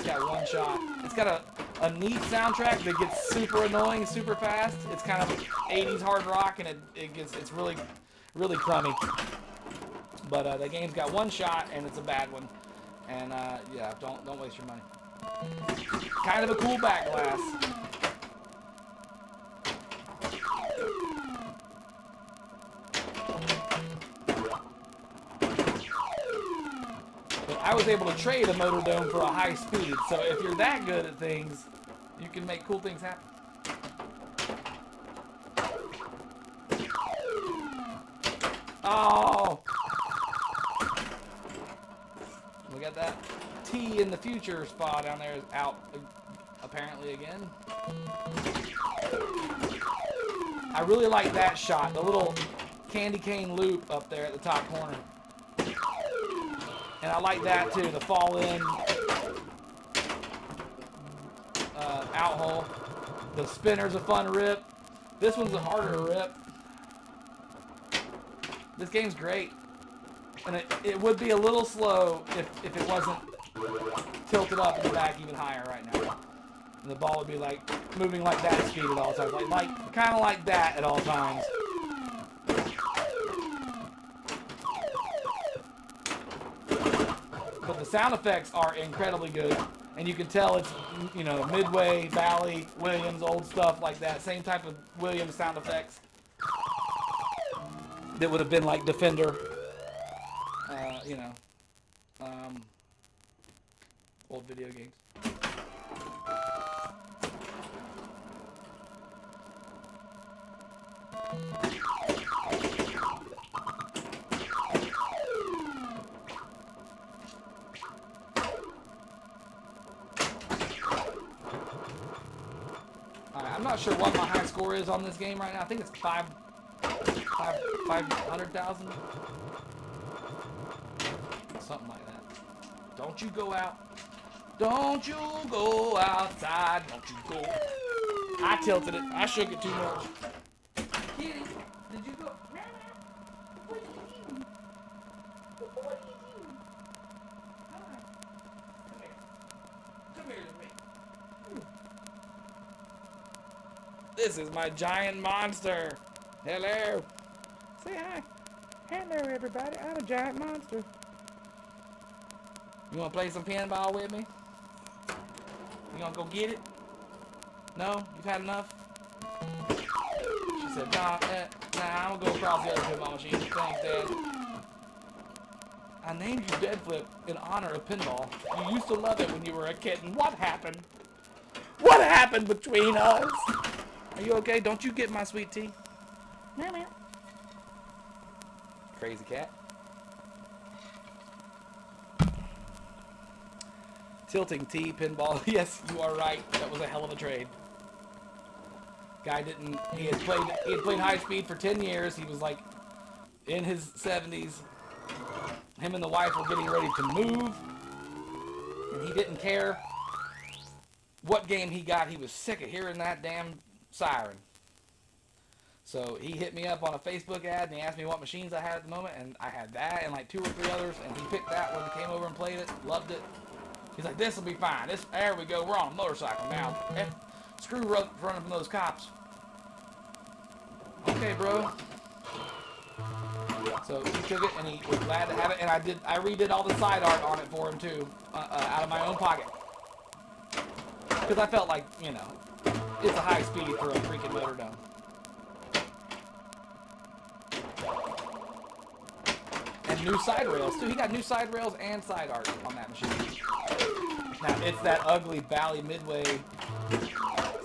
got one shot. It's got a neat soundtrack that gets super annoying super fast. It's kind of 80s hard rock, and it's really crummy. But the game's got one shot, and it's a bad one. And yeah, don't waste your money. Kind of a cool back glass. But I was able to trade a motor dome for a high speed. So if you're that good at things, you can make cool things happen. Oh! We got that T in the future spot down there is out apparently again. I really like that shot, the little candy cane loop up there at the top corner. And I like that too, the fall in out hole. The spinner's a fun rip. This one's a harder rip. This game's great. And it would be a little slow if it wasn't tilted up in the back even higher right now. And the ball would be like moving like that speed at all times. Like kind of like that at all times. But the sound effects are incredibly good. And you can tell it's, you know, Midway, Bally, Williams, old stuff like that. Same type of Williams sound effects. That would have been like Defender. You know, old video games. I'm not sure what my high score is on this game right now. I think it's 500,000. Something like that. Don't you go out. Don't you go outside. Don't you go. I tilted it. I shook it too much. Kitty, did you go? What are you doing? What are you doing? Come here. Come here to me. This is my giant monster. Hello. Say hi. Hello, everybody. I'm a giant monster. You want to play some pinball with me? You gonna go get it? No? You've had enough? She said, nah, I'm gonna go across the other pinball machine. Thanks, Dad. I named you Dead Flip in honor of pinball. You used to love it when you were a kitten. What happened? What happened between us? Are you okay? Don't you get my sweet tea? Meow, meow. Crazy cat. Tilting T pinball. Yes, you are right. That was a hell of a trade. Guy didn't. He had played high speed for 10 years. He was like in his 70s. Him and the wife were getting ready to move, and he didn't care what game he got. He was sick of hearing that damn siren. So he hit me up on a Facebook ad and he asked me what machines I had at the moment, and I had that and like 2 or 3 others, and he picked that one, came over and played it, loved it. He's like, this will be fine. There we go. We're on a motorcycle now. Screw running from those cops. Okay, bro. So he took it and he was glad to have it, and I redid all the side art on it for him too, out of my own pocket. Because I felt like, you know, it's a high speed for a freaking motor dome. And new side rails too. He got new side rails and side art on that machine. Now it's that ugly Bally Midway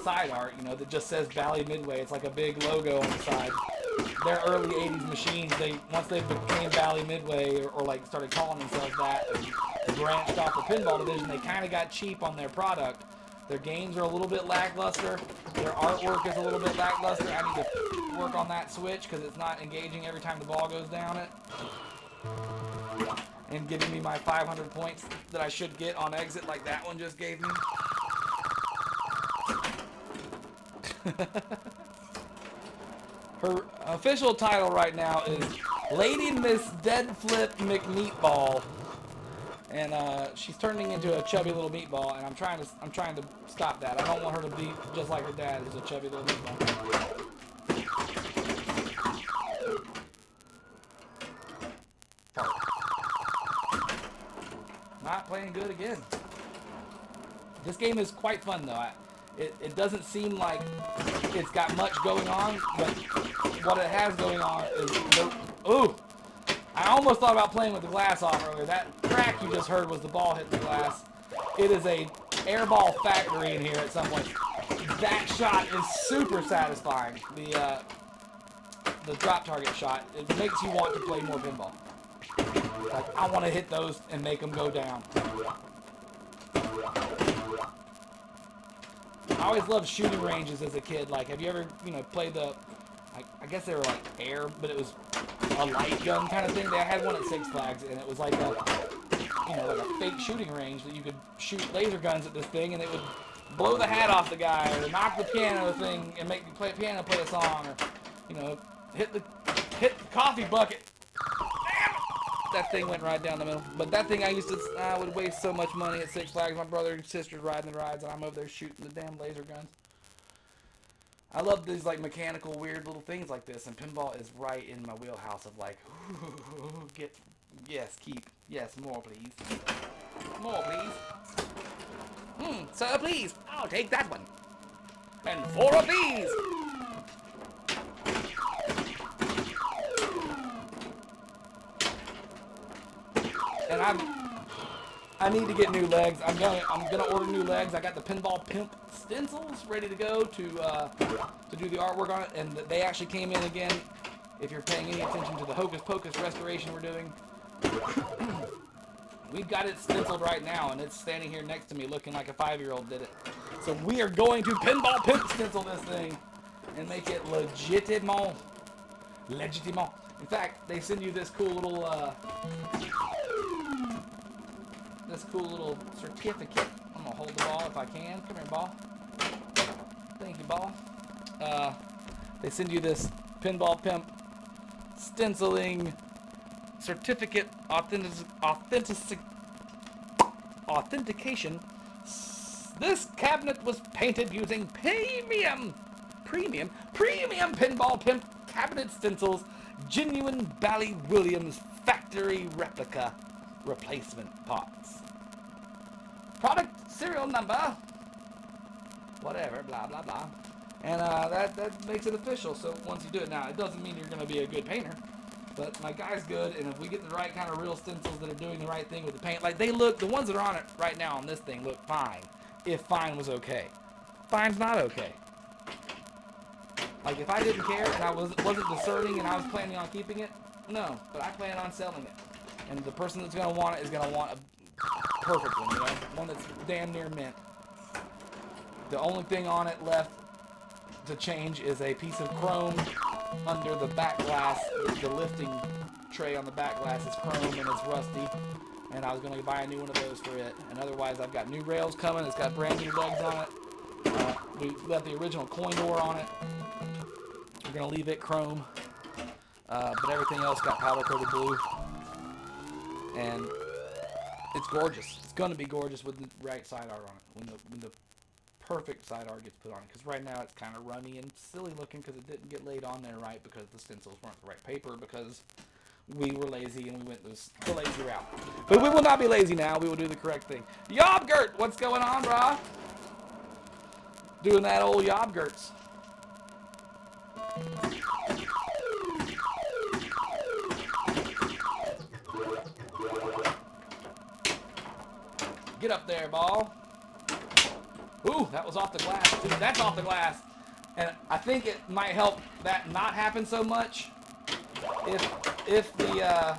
side art, you know, that just says Bally Midway. It's like a big logo on the side. Their early 80s machines, once they became Bally Midway or like started calling themselves that and branched off the pinball division, they kind of got cheap on their product. Their games are a little bit lackluster. Their artwork is a little bit lackluster. I need to work on that switch because it's not engaging every time the ball goes down it. And giving me my 500 points that I should get on exit like that one just gave me. Her official title right now is Lady Miss Dead Flip McMeatball. And she's turning into a chubby little meatball, and I'm trying to stop that. I don't want her to be just like her dad, who's a chubby little meatball. Not playing good again. This game is quite fun though. It doesn't seem like it's got much going on, but what it has going on is ooh. I almost thought about playing with the glass off earlier. That crack you just heard was the ball hitting the glass. It is a airball factory in here at some point. That shot is super satisfying. The drop target shot. It makes you want to play more pinball. Like, I want to hit those and make them go down. I always loved shooting ranges as a kid. Like, have you ever, played the, I guess they were like air, but it was a light gun kind of thing. They had one at Six Flags, and it was like a, like a fake shooting range that you could shoot laser guns at this thing, and it would blow the hat off the guy, or knock the piano thing, and make the piano play a song, or, hit the coffee bucket. That thing went right down the middle. But that thing I would waste so much money at Six Flags. My brother and sister's riding the rides, and I'm over there shooting the damn laser guns. I love these like mechanical weird little things like this, and pinball is right in my wheelhouse of like, yes, more please. More please. Sir, please. I'll take that one. And 4 of these. And I need to get new legs. I'm gonna order new legs. I got the Pinball Pimp stencils ready to go to do the artwork on it, and they actually came in again. If you're paying any attention to the Hocus Pocus restoration we're doing, we've got it stenciled right now, and it's standing here next to me looking like a 5-year-old did it. So we are going to Pinball Pimp stencil this thing and make it legitimate. In fact, they send you this cool little certificate. I'm gonna hold the ball if I can. Come here, ball. Thank you, ball. They send you this Pinball Pimp stenciling certificate authentication. This cabinet was painted using premium Pinball Pimp cabinet stencils, genuine Bally Williams factory replica replacement parts. Product serial number, whatever, blah, blah, blah. And that makes it official. So once you do it now, it doesn't mean you're going to be a good painter. But my guy's good, and if we get the right kind of real stencils that are doing the right thing with the paint, like the ones that are on it right now on this thing look fine. If fine was okay. Fine's not okay. Like if I didn't care and I wasn't discerning and I was planning on keeping it, no. But I plan on selling it. And the person that's going to want it is going to want a perfect one, one that's damn near mint. The only thing on it left to change is a piece of chrome under the back glass. The lifting tray on the back glass is chrome and it's rusty, and I was going to buy a new one of those for it. And otherwise I've got new rails coming. It's got brand new legs on it. We left the original coin door on it. We're going to leave it chrome, but everything else got powder coated blue, and it's gorgeous. It's going to be gorgeous with the right side art on it, when the perfect side art gets put on it, because right now it's kind of runny and silly looking because it didn't get laid on there right, because the stencils weren't the right paper, because we were lazy and we went the lazy route. But we will not be lazy now. We will do the correct thing. Yobgurt, what's going on, brah? Doing that old Yobgurts. Get up there, ball. Ooh, that was off the glass. Dude, that's off the glass. And I think it might help that not happen so much if the,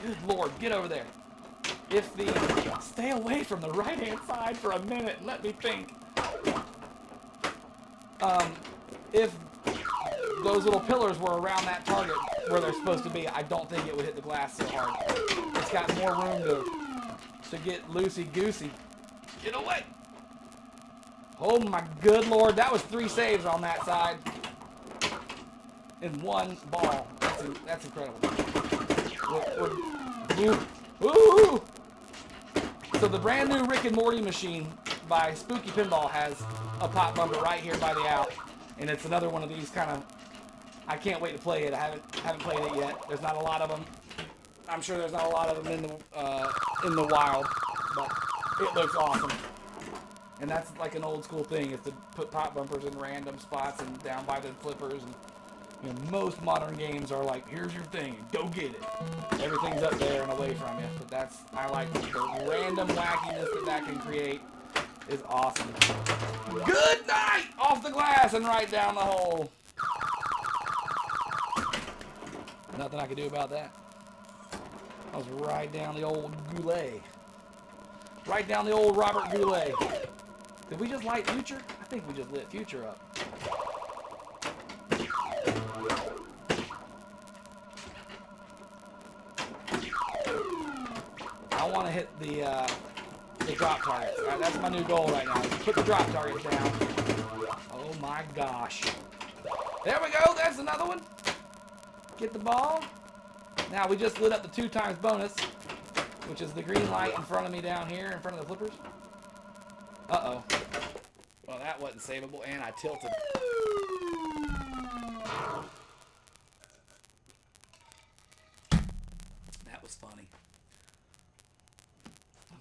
good Lord, get over there. If the, stay away from the right-hand side for a minute and let me think. If those little pillars were around that target where they're supposed to be, I don't think it would hit the glass so hard. It's got more room to get loosey-goosey. Get away! Oh my good Lord, that was 3 saves on that side in one ball. That's incredible. Ooh. So the brand new Rick and Morty machine by Spooky Pinball has a pop bumper right here by the out, and it's another one of these kind of. I can't wait to play it. I haven't played it yet. There's not a lot of them. I'm sure there's not a lot of them in the wild, but it looks awesome. And that's like an old school thing, is to put pop bumpers in random spots and down by the flippers. And you know, most modern games are like, here's your thing, and go get it. Everything's up there and away from you. But I like the random wackiness that can create is awesome. Good night! Off the glass and right down the hole. Nothing I could do about that. I was right down the old Goulet. Right down the old Robert Goulet. Did we just light Future? I think we just lit Future up. I want to hit the drop targets. All right, that's my new goal right now. Put the drop targets down. Oh my gosh. There we go. That's another one. Get the ball. Now we just lit up the 2x bonus, which is the green light in front of me down here in front of the flippers. Uh-oh. Well, that wasn't savable, and I tilted. That was funny.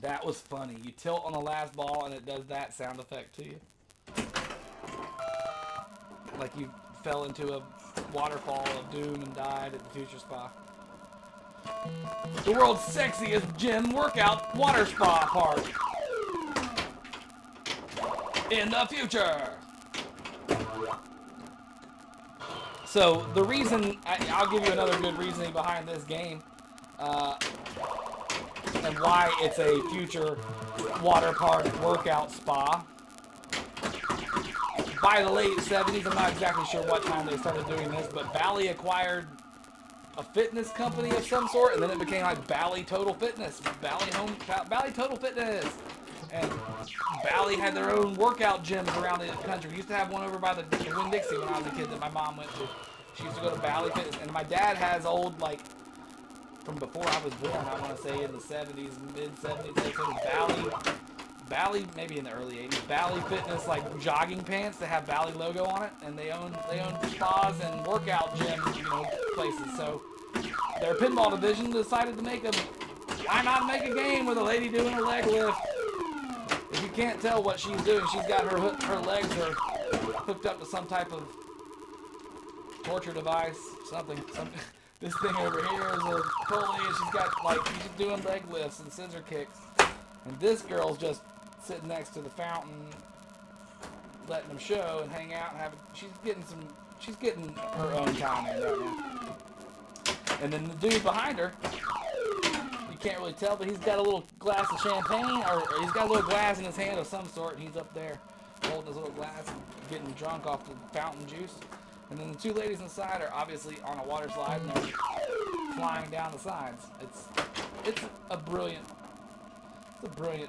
That was funny. You tilt on the last ball, and it does that sound effect to you. Like you fell into a waterfall of doom and died at the Future Spa. The world's sexiest gym workout water spa park. In the future. So the reason, I'll give you another good reasoning behind this game, and why it's a future water park workout spa. By the late 70s, I'm not exactly sure what time they started doing this, but Bally acquired a fitness company of some sort, and then it became like Bally Total Fitness. Bally Total Fitness. And Bally had their own workout gyms around the country. We used to have one over by the Winn-Dixie when I was a kid that my mom went to. She used to go to Bally Fitness. And my dad has old, like, from before I was born, I want to say in the 70s, mid-70s, they said Bally, maybe in the early 80s, Bally Fitness, like, jogging pants that have Bally logo on it. And they own spas and workout gym, places. So their pinball division decided to why not make a game with a lady doing a leg lift? If you can't tell what she's doing, she's got her legs are hooked up to some type of torture device, something. This thing over here is a pulley, and she's doing leg lifts and scissor kicks. And this girl's just sitting next to the fountain, letting them show and hang out and she's getting her own time in right now. And then the dude behind her, you can't really tell, but he's got a little glass of champagne, or he's got a little glass in his hand of some sort, and he's up there holding his little glass and getting drunk off the fountain juice. And then the two ladies inside are obviously on a water slide, and they're flying down the sides. It's a brilliant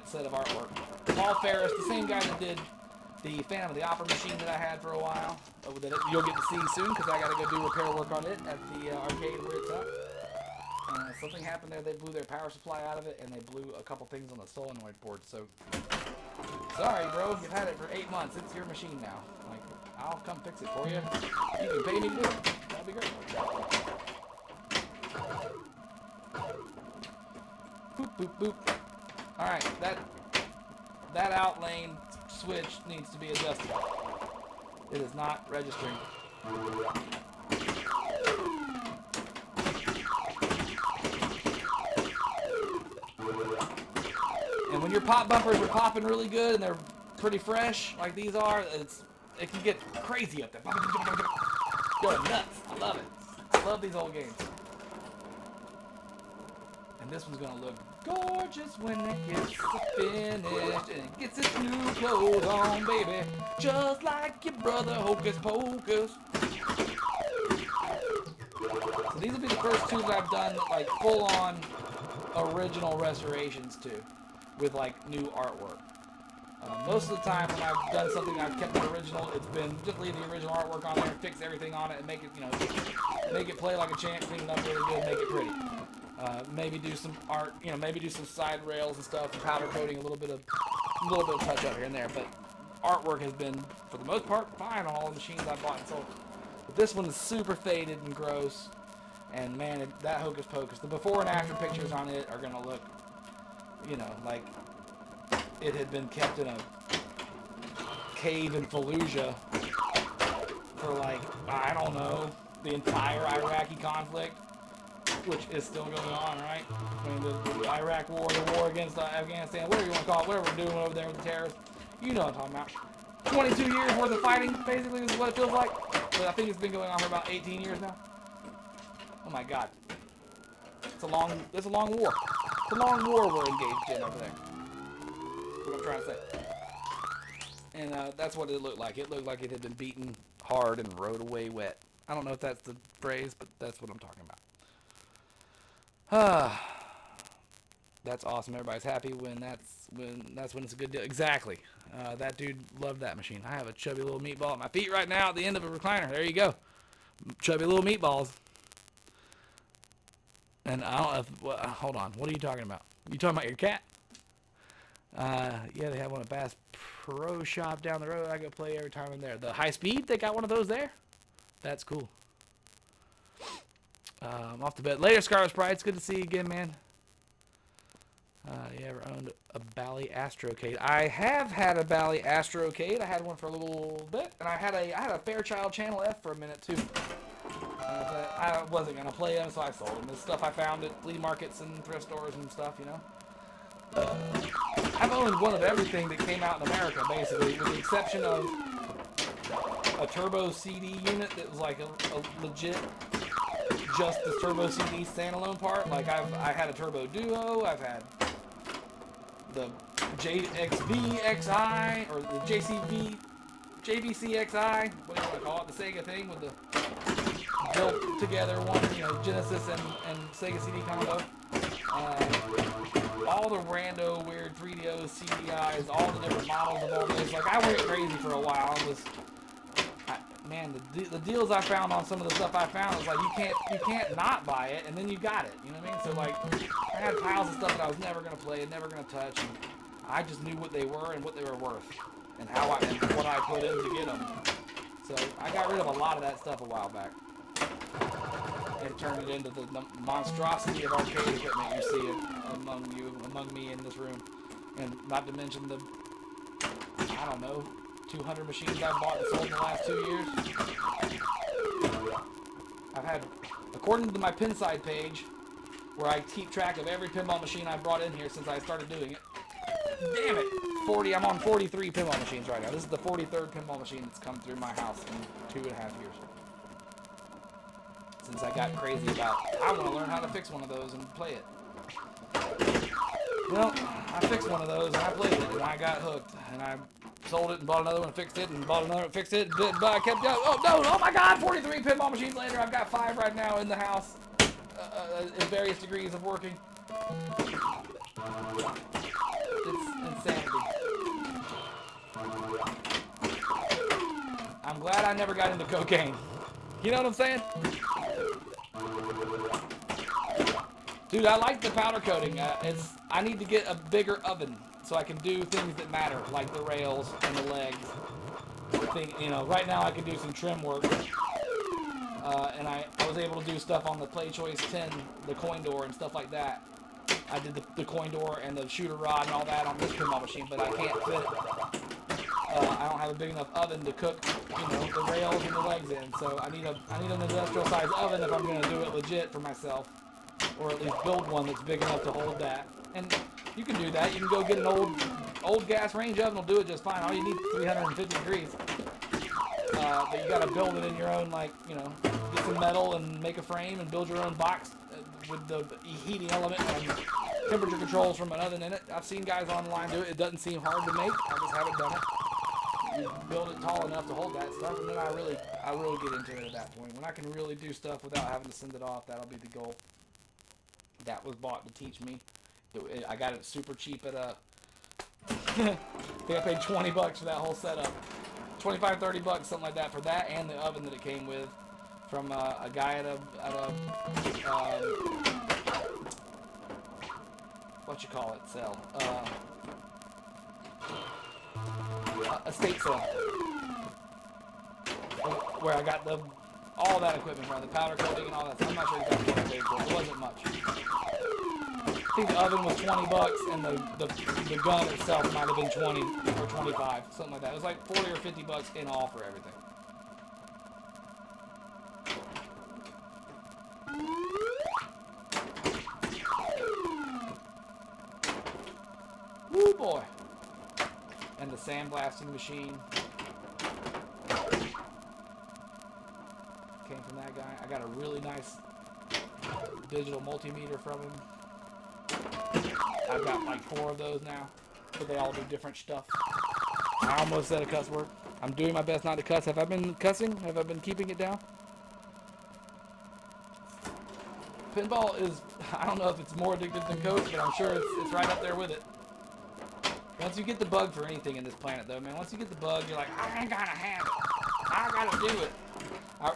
set of artwork. Paul Ferris, the same guy that did the Phantom of the Opera machine that I had for a while, that you'll get to see soon, because I got to go do repair work on it at the arcade where it's at. Something happened there. They blew their power supply out of it, and they blew a couple things on the solenoid board. So, sorry, bro. You've had it for 8 months. It's your machine now. Like, I'll come fix it for you. You can pay me to do it. That'd be great. Boop, boop, boop. All right, that out lane switch needs to be adjusted. It is not registering. And when your pop bumpers are popping really good and they're pretty fresh, like these are, it can get crazy up there. Going nuts. I love it. I love these old games. And this one's gonna look gorgeous when it gets finished and it gets its new clothes on, baby. Just like your brother Hocus Pocus. So these will be the first two that I've done like full-on original restorations to, with like new artwork. Most of the time when I've done something I've kept it original, it's been just leave the original artwork on there, fix everything on it, and make it, make it play like a champ, clean it up really good, make it pretty. Maybe do some art, maybe do some side rails and stuff, and powder coating, a little bit of touch up here and there. But artwork has been, for the most part, fine on all the machines I bought and sold. But this one is super faded and gross, and man, that hocus pocus. The before and after pictures on it are gonna look, like it had been kept in a cave in Fallujah for like, I don't know, the entire Iraqi conflict, which is still going on, right? I mean, the Iraq war, the war against Afghanistan, whatever you want to call it, whatever we're doing over there with the terrorists, you know what I'm talking about. 22 years worth of fighting, basically, is what it feels like. But I think it's been going on for about 18 years now. Oh my God. It's a long war. It's a long war we're engaged in over there. That's what I'm trying to say. And that's what it looked like. It looked like it had been beaten hard and rode away wet. I don't know if that's the phrase, but that's what I'm talking about. That's awesome. Everybody's happy when that's when it's a good deal. Exactly. That dude loved that machine. I have a chubby little meatball at my feet right now at the end of a recliner. There you go. Chubby little meatballs. And I don't know if, hold on. What are you talking about? You talking about your cat? Yeah, they have one at Bass Pro Shop down the road. I go play every time I'm there. The high speed, they got one of those there? That's cool. Off the bed. Later, Scarlet Sprites. Good to see you again, man. You ever owned a Bally Astrocade? I have had a Bally Astrocade. I had one for a little bit, and I had a Fairchild Channel F for a minute too. I wasn't gonna play them, so I sold them. It's stuff I found at flea markets and thrift stores and stuff, I've owned one of everything that came out in America, basically, with the exception of a turbo CD unit that was like a legit, just the turbo CD standalone part. Like I had a Turbo Duo. I've had the JXV XI or the JVC XI, what do you want to call it? The Sega thing with the built together one, Genesis and Sega CD combo. All the rando weird 3DOs, CDIs, all the different models of all these. Like I went crazy for a while. Man, the deals I found on some of the stuff I found was like you can't not buy it, and then you got it. You know what I mean? So like I had piles of stuff that I was never gonna play and never gonna touch, and I just knew what they were and what they were worth, and what I put in to get them. So I got rid of a lot of that stuff a while back, and turned it into the monstrosity of arcade equipment you see among me in this room, and not to mention the, I don't know, 200 machines I've bought and sold in the last 2 years. I've had, according to my Pinside page, where I keep track of every pinball machine I've brought in here since I started doing it. Damn it! I'm on 43 pinball machines right now. This is the 43rd pinball machine that's come through my house in 2.5 years. Since I got crazy about, I want to learn how to fix one of those and play it. Well, I fixed one of those and I played it and I got hooked, and I sold it and bought another one and fixed it and bought another one and fixed it, but I kept going. Oh no, oh my God, 43 pinball machines later, I've got 5 right now in the house, in various degrees of working. It's insanity. I'm glad I never got into cocaine. You know what I'm saying? Dude, I like the powder coating. I need to get a bigger oven so I can do things that matter, like the rails and the legs. Right now I can do some trim work. And I was able to do stuff on the Play Choice 10, the coin door and stuff like that. I did the coin door and the shooter rod and all that on this pinball machine, but I can't fit it. I don't have a big enough oven to cook, the rails and the legs in. So I need an industrial size oven if I'm going to do it legit for myself, or at least build one that's big enough to hold that. And you can do that. You can go get an old gas range oven. Will do it just fine. All you need is 350 degrees. But you got to build it in your own, get some metal and make a frame and build your own box with the heating element and temperature controls from an oven in it. I've seen guys online do it. It doesn't seem hard to make. I just haven't done it. You build it tall enough to hold that stuff, and then I really get into it at that point. When I can really do stuff without having to send it off, that'll be the goal. That was bought to teach me. I got it super cheap at a... I think I paid $20 for that whole setup. 25, 30 bucks, something like that, for that and the oven that it came with, from a guy at a what you call it, sell. Estate sale. Where I got all that equipment from, the powder coating and all that. So I'm not sure exactly what I paid for it. It wasn't much. I think the oven was 20 bucks and the gun itself might have been 20 or 25, something like that. It was like 40 or 50 bucks in all for everything. Woo boy. And the sandblasting machine came from that guy. I got a really nice digital multimeter from him. I've got like 4 of those now, but they all do different stuff. I almost said a cuss word. I'm doing my best not to cuss. Have I been cussing? Have I been keeping it down? Pinball is, I don't know if it's more addictive than Coke, but I'm sure it's right up there with it. Once you get the bug for anything in this planet, though, man, once you get the bug, you're like, I gotta have it. I gotta do it.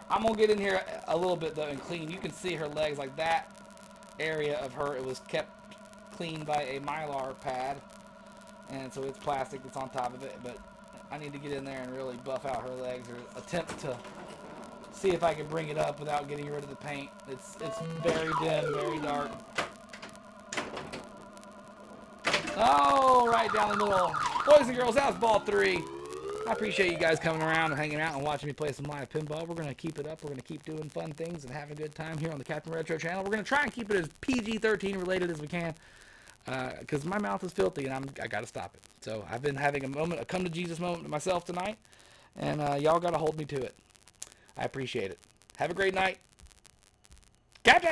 I'm gonna get in here a little bit, though, and clean. You can see her legs, like that area of her, it was kept clean by a Mylar pad, and so it's plastic that's on top of it, but I need to get in there and really buff out her legs, or attempt to see if I can bring it up without getting rid of the paint. It's very dim, very dark. Oh, right down the middle. Boys and girls, that was ball 3. I appreciate you guys coming around and hanging out and watching me play some live pinball. We're going to keep it up. We're going to keep doing fun things and having a good time here on the CaptNRetro channel. We're going to try and keep it as PG-13 related as we can, because my mouth is filthy and I got to stop it. So I've been having a come to Jesus moment myself tonight, and y'all got to hold me to it. I appreciate it. Have a great night. Captain!